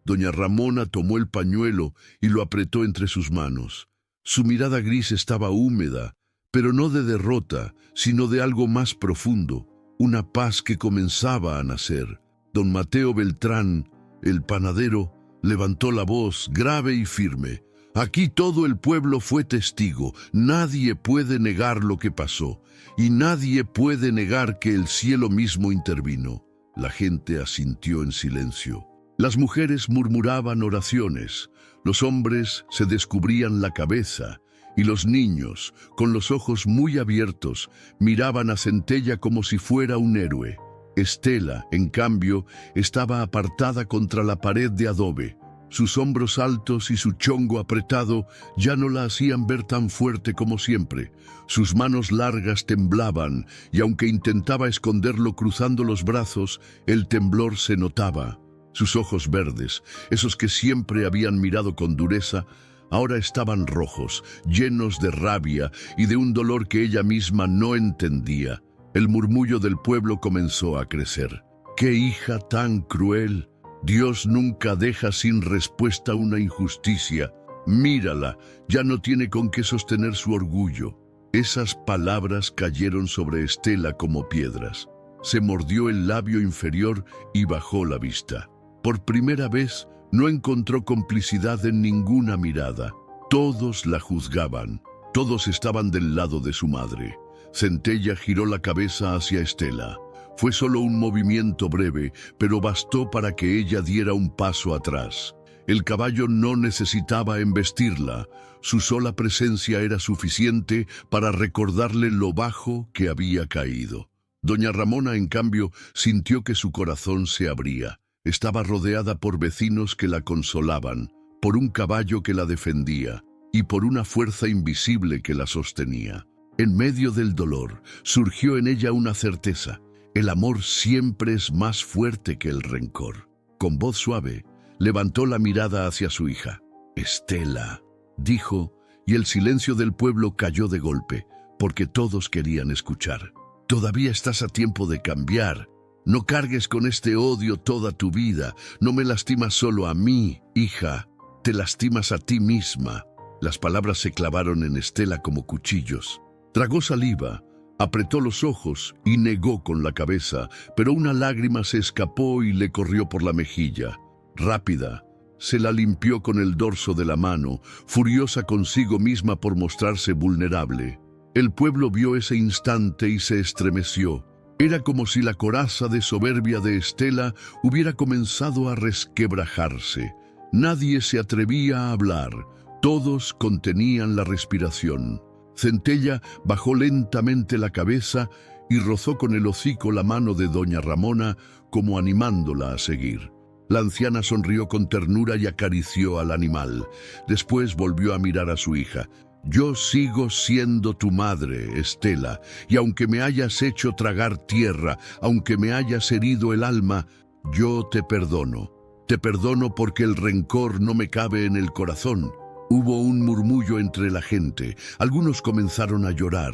Doña Ramona tomó el pañuelo y lo apretó entre sus manos. Su mirada gris estaba húmeda, pero no de derrota, sino de algo más profundo, una paz que comenzaba a nacer. Don Mateo Beltrán, el panadero, levantó la voz grave y firme. «Aquí todo el pueblo fue testigo. Nadie puede negar lo que pasó, y nadie puede negar que el cielo mismo intervino». La gente asintió en silencio. Las mujeres murmuraban oraciones, los hombres se descubrían la cabeza, y los niños, con los ojos muy abiertos, miraban a Centella como si fuera un héroe. Estela, en cambio, estaba apartada contra la pared de adobe. Sus hombros altos y su chongo apretado ya no la hacían ver tan fuerte como siempre. Sus manos largas temblaban, y aunque intentaba esconderlo cruzando los brazos, el temblor se notaba. Sus ojos verdes, esos que siempre habían mirado con dureza, ahora estaban rojos, llenos de rabia y de un dolor que ella misma no entendía. El murmullo del pueblo comenzó a crecer. «¡Qué hija tan cruel! Dios nunca deja sin respuesta una injusticia. Mírala, ya no tiene con qué sostener su orgullo». Esas palabras cayeron sobre Estela como piedras. Se mordió el labio inferior y bajó la vista. Por primera vez no encontró complicidad en ninguna mirada. Todos la juzgaban. Todos estaban del lado de su madre. Centella giró la cabeza hacia Estela. Fue solo un movimiento breve, pero bastó para que ella diera un paso atrás. El caballo no necesitaba embestirla. Su sola presencia era suficiente para recordarle lo bajo que había caído. Doña Ramona, en cambio, sintió que su corazón se abría. Estaba rodeada por vecinos que la consolaban, por un caballo que la defendía y por una fuerza invisible que la sostenía. En medio del dolor, surgió en ella una certeza. El amor siempre es más fuerte que el rencor. Con voz suave, levantó la mirada hacia su hija. «Estela», dijo, y el silencio del pueblo cayó de golpe, porque todos querían escuchar. «Todavía estás a tiempo de cambiar. No cargues con este odio toda tu vida. No me lastimas solo a mí, hija. Te lastimas a ti misma». Las palabras se clavaron en Estela como cuchillos. Tragó saliva, apretó los ojos y negó con la cabeza, pero una lágrima se escapó y le corrió por la mejilla. Rápida, se la limpió con el dorso de la mano, furiosa consigo misma por mostrarse vulnerable. El pueblo vio ese instante y se estremeció. Era como si la coraza de soberbia de Estela hubiera comenzado a resquebrajarse. Nadie se atrevía a hablar, todos contenían la respiración. Centella bajó lentamente la cabeza y rozó con el hocico la mano de doña Ramona, como animándola a seguir. La anciana sonrió con ternura y acarició al animal. Después volvió a mirar a su hija. «Yo sigo siendo tu madre, Estela, y aunque me hayas hecho tragar tierra, aunque me hayas herido el alma, yo te perdono. Te perdono porque el rencor no me cabe en el corazón». Hubo un murmullo entre la gente. Algunos comenzaron a llorar.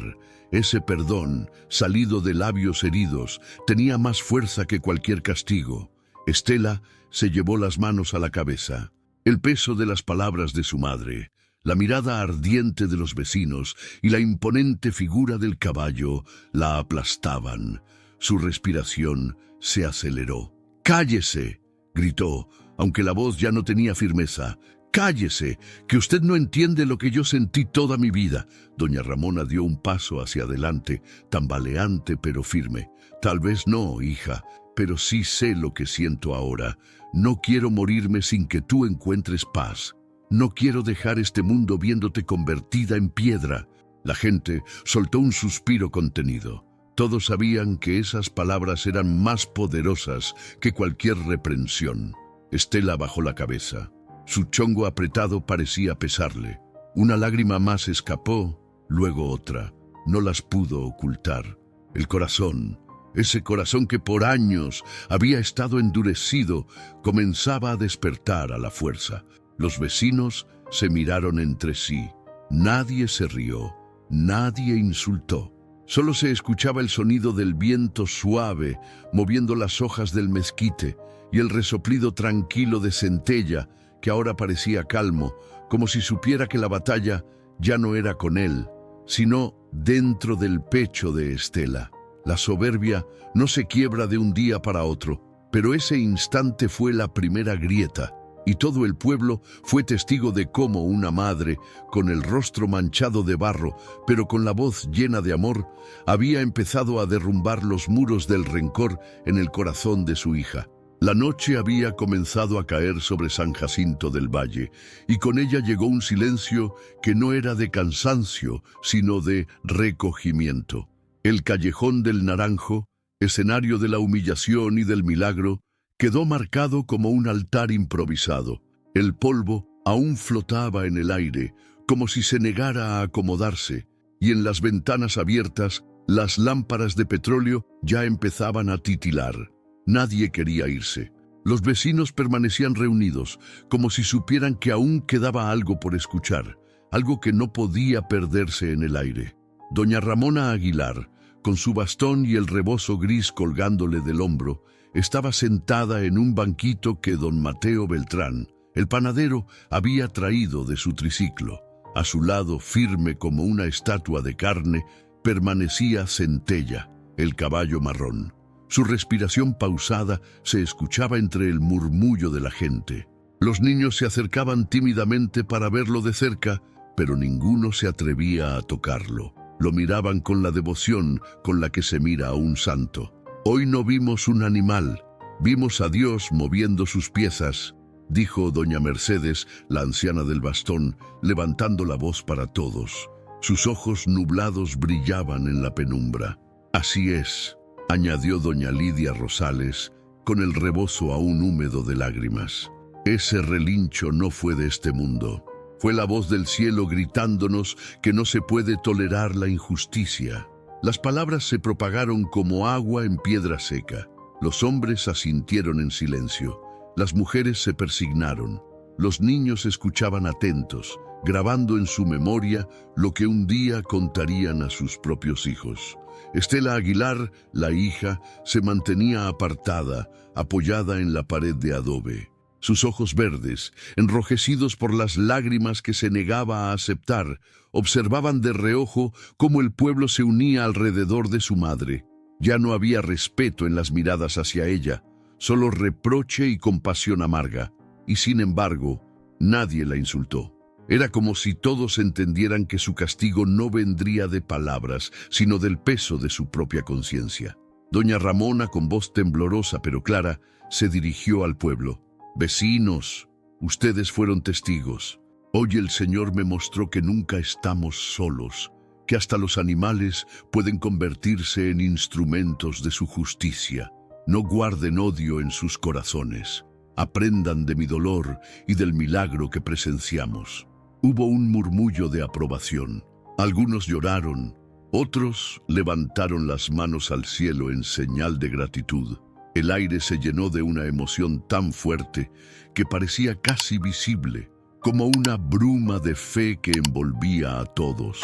Ese perdón, salido de labios heridos, tenía más fuerza que cualquier castigo. Estela se llevó las manos a la cabeza. El peso de las palabras de su madre, la mirada ardiente de los vecinos y la imponente figura del caballo la aplastaban. Su respiración se aceleró. «¡Cállese!», gritó, aunque la voz ya no tenía firmeza. «¡Cállese! Que usted no entiende lo que yo sentí toda mi vida». Doña Ramona dio un paso hacia adelante, tambaleante pero firme. «Tal vez no, hija, pero sí sé lo que siento ahora. No quiero morirme sin que tú encuentres paz. No quiero dejar este mundo viéndote convertida en piedra». La gente soltó un suspiro contenido. Todos sabían que esas palabras eran más poderosas que cualquier reprensión. Estela bajó la cabeza. Su chongo apretado parecía pesarle. Una lágrima más escapó, luego otra. No las pudo ocultar. El corazón, ese corazón que por años había estado endurecido, comenzaba a despertar a la fuerza. Los vecinos se miraron entre sí. Nadie se rió, nadie insultó. Solo se escuchaba el sonido del viento suave moviendo las hojas del mezquite y el resoplido tranquilo de Centella, que ahora parecía calmo, como si supiera que la batalla ya no era con él, sino dentro del pecho de Estela. La soberbia no se quiebra de un día para otro, pero ese instante fue la primera grieta, y todo el pueblo fue testigo de cómo una madre, con el rostro manchado de barro, pero con la voz llena de amor, había empezado a derrumbar los muros del rencor en el corazón de su hija. La noche había comenzado a caer sobre San Jacinto del Valle, y con ella llegó un silencio que no era de cansancio, sino de recogimiento. El callejón del Naranjo, escenario de la humillación y del milagro, quedó marcado como un altar improvisado. El polvo aún flotaba en el aire, como si se negara a acomodarse, y en las ventanas abiertas, las lámparas de petróleo ya empezaban a titilar. Nadie quería irse. Los vecinos permanecían reunidos, como si supieran que aún quedaba algo por escuchar, algo que no podía perderse en el aire. Doña Ramona Aguilar, con su bastón y el rebozo gris colgándole del hombro, estaba sentada en un banquito que don Mateo Beltrán, el panadero, había traído de su triciclo. A su lado, firme como una estatua de carne, permanecía Centella, el caballo marrón. Su respiración pausada se escuchaba entre el murmullo de la gente. Los niños se acercaban tímidamente para verlo de cerca, pero ninguno se atrevía a tocarlo. Lo miraban con la devoción con la que se mira a un santo. «Hoy no vimos un animal, vimos a Dios moviendo sus piezas», dijo doña Mercedes, la anciana del bastón, levantando la voz para todos. Sus ojos nublados brillaban en la penumbra. «Así es», añadió doña Lidia Rosales, con el rebozo aún húmedo de lágrimas. «Ese relincho no fue de este mundo. Fue la voz del cielo gritándonos que no se puede tolerar la injusticia». Las palabras se propagaron como agua en piedra seca. Los hombres asintieron en silencio. Las mujeres se persignaron. Los niños escuchaban atentos, grabando en su memoria lo que un día contarían a sus propios hijos. Estela Aguilar, la hija, se mantenía apartada, apoyada en la pared de adobe. Sus ojos verdes, enrojecidos por las lágrimas que se negaba a aceptar, observaban de reojo cómo el pueblo se unía alrededor de su madre. Ya no había respeto en las miradas hacia ella, solo reproche y compasión amarga. Y sin embargo, nadie la insultó. Era como si todos entendieran que su castigo no vendría de palabras, sino del peso de su propia conciencia. Doña Ramona, con voz temblorosa pero clara, se dirigió al pueblo. «Vecinos, ustedes fueron testigos. Hoy el Señor me mostró que nunca estamos solos, que hasta los animales pueden convertirse en instrumentos de su justicia. No guarden odio en sus corazones. Aprendan de mi dolor y del milagro que presenciamos». Hubo un murmullo de aprobación. Algunos lloraron, otros levantaron las manos al cielo en señal de gratitud. El aire se llenó de una emoción tan fuerte que parecía casi visible, como una bruma de fe que envolvía a todos.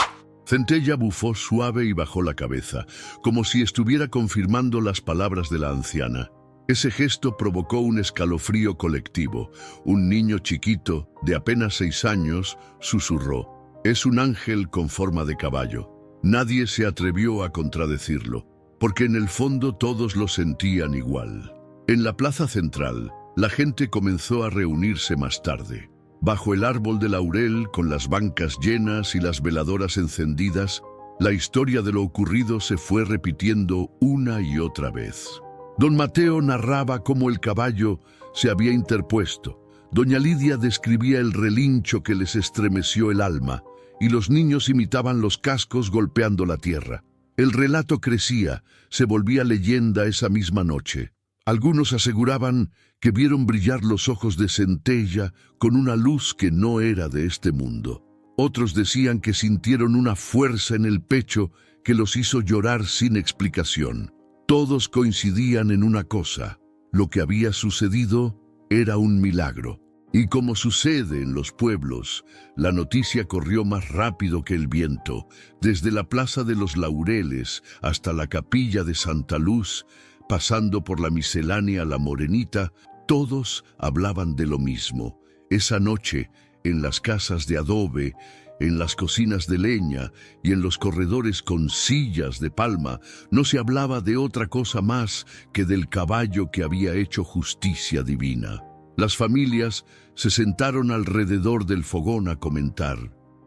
Centella bufó suave y bajó la cabeza, como si estuviera confirmando las palabras de la anciana. Ese gesto provocó un escalofrío colectivo. Un niño chiquito, de apenas 6 años, susurró: «Es un ángel con forma de caballo». Nadie se atrevió a contradecirlo. porque en el fondo todos lo sentían igual. En la plaza central, la gente comenzó a reunirse más tarde. Bajo el árbol de laurel, con las bancas llenas y las veladoras encendidas, la historia de lo ocurrido se fue repitiendo una y otra vez. Don Mateo narraba cómo el caballo se había interpuesto. Doña Lidia describía el relincho que les estremeció el alma, y los niños imitaban los cascos golpeando la tierra. El relato crecía, se volvía leyenda esa misma noche. Algunos aseguraban que vieron brillar los ojos de Centella con una luz que no era de este mundo. Otros decían que sintieron una fuerza en el pecho que los hizo llorar sin explicación. Todos coincidían en una cosa: lo que había sucedido era un milagro. Y como sucede en los pueblos, la noticia corrió más rápido que el viento. Desde la Plaza de los Laureles hasta la Capilla de Santa Luz, pasando por la Miscelánea La Morenita, todos hablaban de lo mismo. Esa noche, en las casas de adobe, en las cocinas de leña y en los corredores con sillas de palma, no se hablaba de otra cosa más que del caballo que había hecho justicia divina. Las familias se sentaron alrededor del fogón a comentar.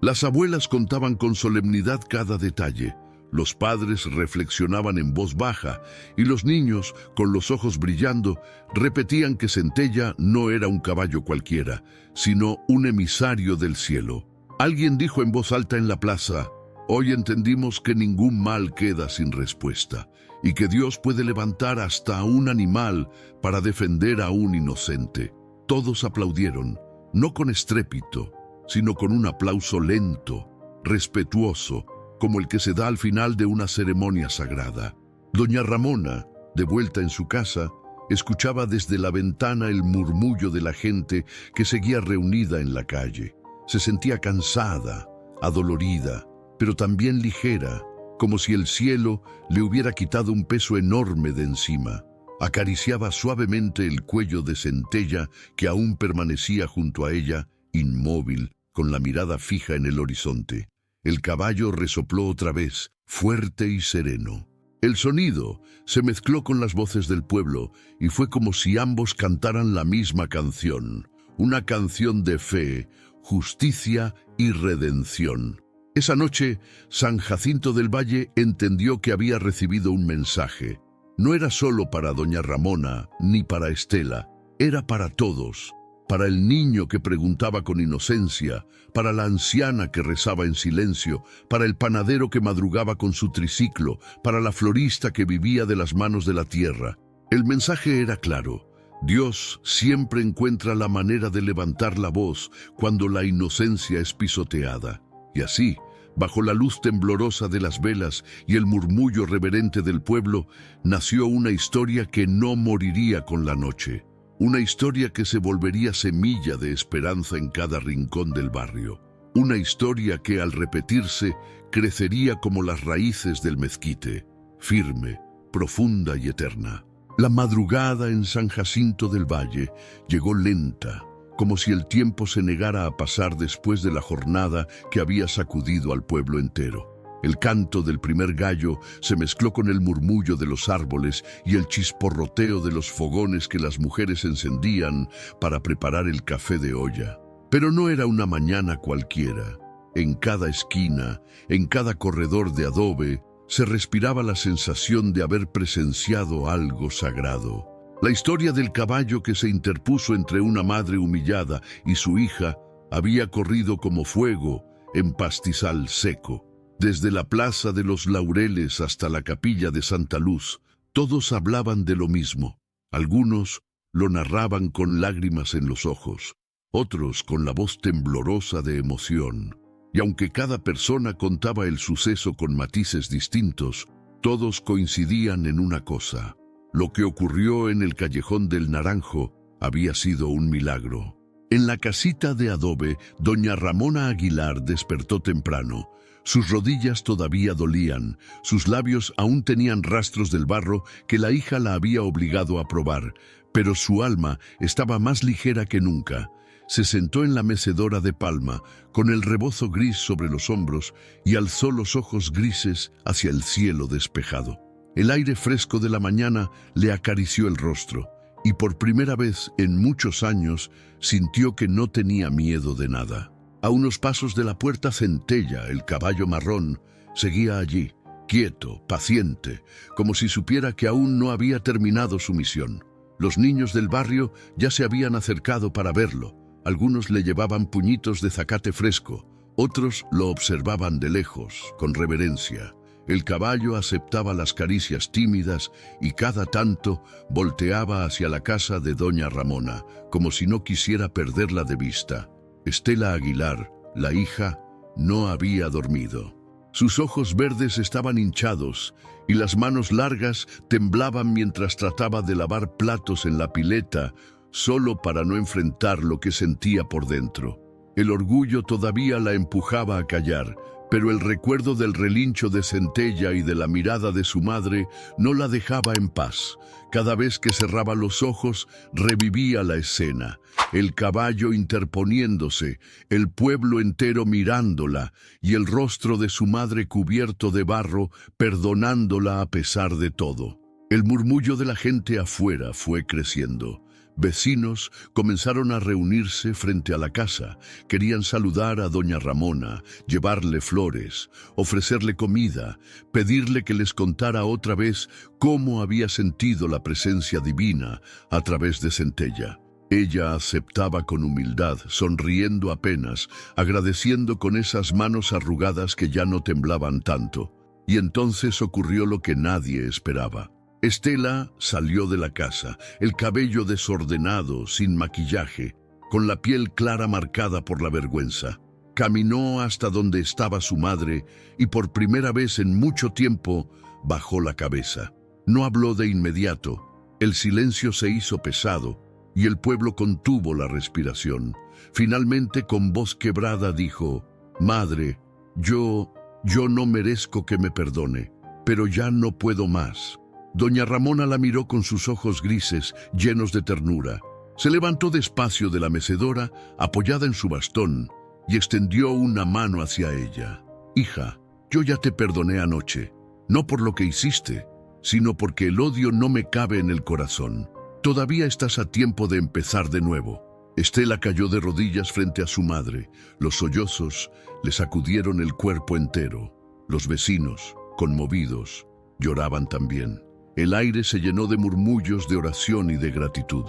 Las abuelas contaban con solemnidad cada detalle. Los padres reflexionaban en voz baja y los niños, con los ojos brillando, repetían que Centella no era un caballo cualquiera, sino un emisario del cielo. Alguien dijo en voz alta en la plaza: «Hoy entendimos que ningún mal queda sin respuesta y que Dios puede levantar hasta a un animal para defender a un inocente». Todos aplaudieron, no con estrépito, sino con un aplauso lento, respetuoso, como el que se da al final de una ceremonia sagrada. Doña Ramona, de vuelta en su casa, escuchaba desde la ventana el murmullo de la gente que seguía reunida en la calle. Se sentía cansada, adolorida, pero también ligera, como si el cielo le hubiera quitado un peso enorme de encima. Acariciaba suavemente el cuello de Centella, que aún permanecía junto a ella, inmóvil, con la mirada fija en el horizonte. El caballo resopló otra vez, fuerte y sereno. El sonido se mezcló con las voces del pueblo y fue como si ambos cantaran la misma canción, una canción de fe, justicia y redención. Esa noche, San Jacinto del Valle entendió que había recibido un mensaje. No era solo para doña Ramona ni para Estela, era para todos. Para el niño que preguntaba con inocencia, para la anciana que rezaba en silencio, para el panadero que madrugaba con su triciclo, para la florista que vivía de las manos de la tierra. El mensaje era claro: Dios siempre encuentra la manera de levantar la voz cuando la inocencia es pisoteada. Y así, bajo la luz temblorosa de las velas y el murmullo reverente del pueblo, nació una historia que no moriría con la noche. Una historia que se volvería semilla de esperanza en cada rincón del barrio. Una historia que, al repetirse, crecería como las raíces del mezquite, firme, profunda y eterna. La madrugada en San Jacinto del Valle llegó lenta, como si el tiempo se negara a pasar después de la jornada que había sacudido al pueblo entero. El canto del primer gallo se mezcló con el murmullo de los árboles y el chisporroteo de los fogones que las mujeres encendían para preparar el café de olla. Pero no era una mañana cualquiera. En cada esquina, en cada corredor de adobe, se respiraba la sensación de haber presenciado algo sagrado. La historia del caballo que se interpuso entre una madre humillada y su hija había corrido como fuego en pastizal seco. Desde la Plaza de los Laureles hasta la Capilla de Santa Luz, todos hablaban de lo mismo. Algunos lo narraban con lágrimas en los ojos, otros con la voz temblorosa de emoción. Y aunque cada persona contaba el suceso con matices distintos, todos coincidían en una cosa: lo que ocurrió en el Callejón del Naranjo había sido un milagro. En la casita de adobe, doña Ramona Aguilar despertó temprano. Sus rodillas todavía dolían, sus labios aún tenían rastros del barro que la hija la había obligado a probar, pero su alma estaba más ligera que nunca. Se sentó en la mecedora de palma, con el rebozo gris sobre los hombros, y alzó los ojos grises hacia el cielo despejado. El aire fresco de la mañana le acarició el rostro, y por primera vez en muchos años sintió que no tenía miedo de nada. A unos pasos de la puerta, Centella, el caballo marrón, seguía allí, quieto, paciente, como si supiera que aún no había terminado su misión. Los niños del barrio ya se habían acercado para verlo. Algunos le llevaban puñitos de zacate fresco, otros lo observaban de lejos, con reverencia. El caballo aceptaba las caricias tímidas y cada tanto volteaba hacia la casa de doña Ramona, como si no quisiera perderla de vista. Estela Aguilar, la hija, no había dormido. Sus ojos verdes estaban hinchados y las manos largas temblaban mientras trataba de lavar platos en la pileta, solo para no enfrentar lo que sentía por dentro. El orgullo todavía la empujaba a callar, pero el recuerdo del relincho de Centella y de la mirada de su madre no la dejaba en paz. Cada vez que cerraba los ojos, revivía la escena. El caballo interponiéndose, el pueblo entero mirándola y el rostro de su madre cubierto de barro, perdonándola a pesar de todo. El murmullo de la gente afuera fue creciendo. Vecinos comenzaron a reunirse frente a la casa. Querían saludar a doña Ramona, llevarle flores, ofrecerle comida, pedirle que les contara otra vez cómo había sentido la presencia divina a través de Centella. Ella aceptaba con humildad, sonriendo apenas, agradeciendo con esas manos arrugadas que ya no temblaban tanto. Y entonces ocurrió lo que nadie esperaba. Estela salió de la casa, el cabello desordenado, sin maquillaje, con la piel clara marcada por la vergüenza. Caminó hasta donde estaba su madre y por primera vez en mucho tiempo bajó la cabeza. No habló de inmediato. El silencio se hizo pesado y el pueblo contuvo la respiración. Finalmente, con voz quebrada, dijo: «Madre, yo no merezco que me perdone, pero ya no puedo más». Doña Ramona la miró con sus ojos grises, llenos de ternura. Se levantó despacio de la mecedora, apoyada en su bastón, y extendió una mano hacia ella. «Hija, yo ya te perdoné anoche, no por lo que hiciste, sino porque el odio no me cabe en el corazón. Todavía estás a tiempo de empezar de nuevo». Estela cayó de rodillas frente a su madre. Los sollozos le sacudieron el cuerpo entero. Los vecinos, conmovidos, lloraban también. El aire se llenó de murmullos de oración y de gratitud.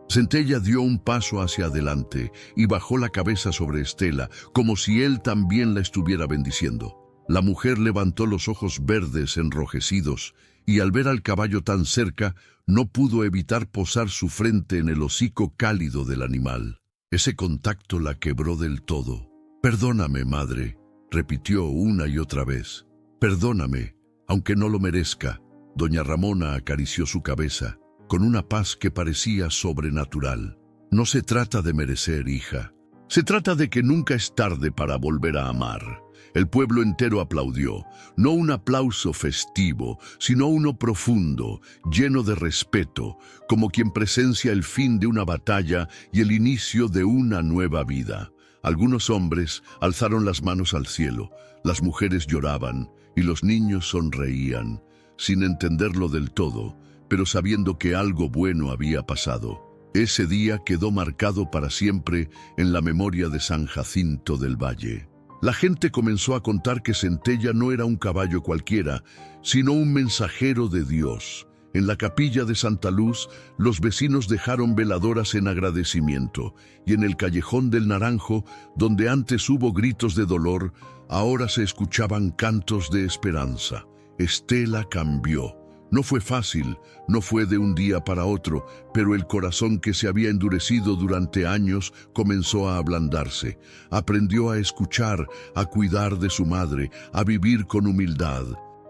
Centella dio un paso hacia adelante y bajó la cabeza sobre Estela, como si él también la estuviera bendiciendo. La mujer levantó los ojos verdes enrojecidos y al ver al caballo tan cerca, no pudo evitar posar su frente en el hocico cálido del animal. Ese contacto la quebró del todo. «Perdóname, madre», repitió una y otra vez. «Perdóname, aunque no lo merezca». Doña Ramona acarició su cabeza, con una paz que parecía sobrenatural. «No se trata de merecer, hija. Se trata de que nunca es tarde para volver a amar». El pueblo entero aplaudió, no un aplauso festivo, sino uno profundo, lleno de respeto, como quien presencia el fin de una batalla y el inicio de una nueva vida. Algunos hombres alzaron las manos al cielo, las mujeres lloraban y los niños sonreían, sin entenderlo del todo, pero sabiendo que algo bueno había pasado. Ese día quedó marcado para siempre en la memoria de San Jacinto del Valle. La gente comenzó a contar que Centella no era un caballo cualquiera, sino un mensajero de Dios. En la capilla de Santa Luz, los vecinos dejaron veladoras en agradecimiento, y en el callejón del Naranjo, donde antes hubo gritos de dolor, ahora se escuchaban cantos de esperanza. Estela cambió. No fue fácil, no fue de un día para otro, pero el corazón que se había endurecido durante años comenzó a ablandarse. Aprendió a escuchar, a cuidar de su madre, a vivir con humildad.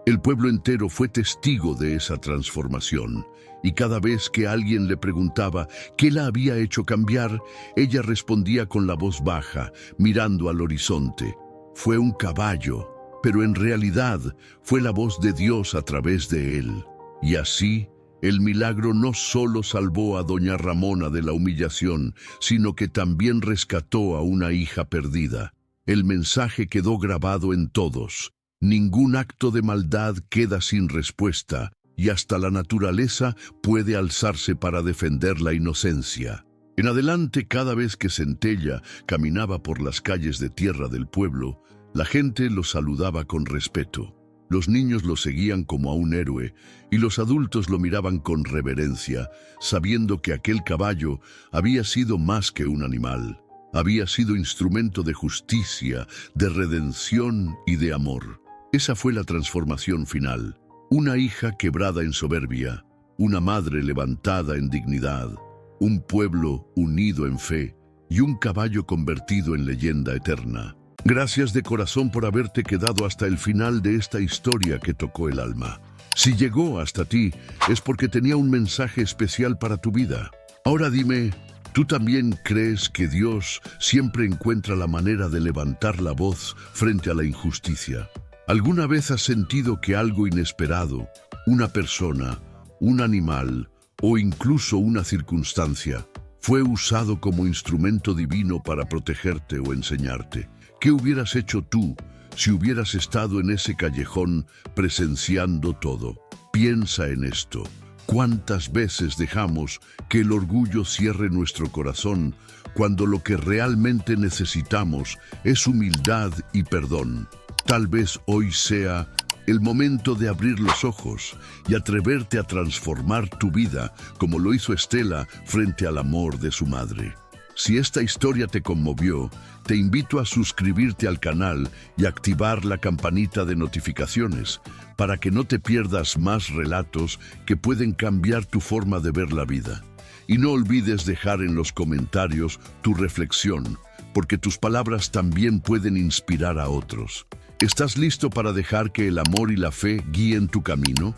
El pueblo entero fue testigo de esa transformación, y cada vez que alguien le preguntaba qué la había hecho cambiar, ella respondía con la voz baja, mirando al horizonte: «Fue un caballo». Pero en realidad fue la voz de Dios a través de él. Y así, el milagro no solo salvó a doña Ramona de la humillación, sino que también rescató a una hija perdida. El mensaje quedó grabado en todos. Ningún acto de maldad queda sin respuesta, y hasta la naturaleza puede alzarse para defender la inocencia. En adelante, cada vez que Centella caminaba por las calles de tierra del pueblo, la gente lo saludaba con respeto. Los niños lo seguían como a un héroe y los adultos lo miraban con reverencia, sabiendo que aquel caballo había sido más que un animal. Había sido instrumento de justicia, de redención y de amor. Esa fue la transformación final. Una hija quebrada en soberbia, una madre levantada en dignidad, un pueblo unido en fe y un caballo convertido en leyenda eterna. Gracias de corazón por haberte quedado hasta el final de esta historia que tocó el alma. Si llegó hasta ti, es porque tenía un mensaje especial para tu vida. Ahora dime, ¿tú también crees que Dios siempre encuentra la manera de levantar la voz frente a la injusticia? ¿Alguna vez has sentido que algo inesperado, una persona, un animal o incluso una circunstancia, fue usado como instrumento divino para protegerte o enseñarte? ¿Qué hubieras hecho tú si hubieras estado en ese callejón presenciando todo? Piensa en esto. ¿Cuántas veces dejamos que el orgullo cierre nuestro corazón cuando lo que realmente necesitamos es humildad y perdón? Tal vez hoy sea el momento de abrir los ojos y atreverte a transformar tu vida como lo hizo Estela frente al amor de su madre. Si esta historia te conmovió, te invito a suscribirte al canal y activar la campanita de notificaciones para que no te pierdas más relatos que pueden cambiar tu forma de ver la vida. Y no olvides dejar en los comentarios tu reflexión, porque tus palabras también pueden inspirar a otros. ¿Estás listo para dejar que el amor y la fe guíen tu camino?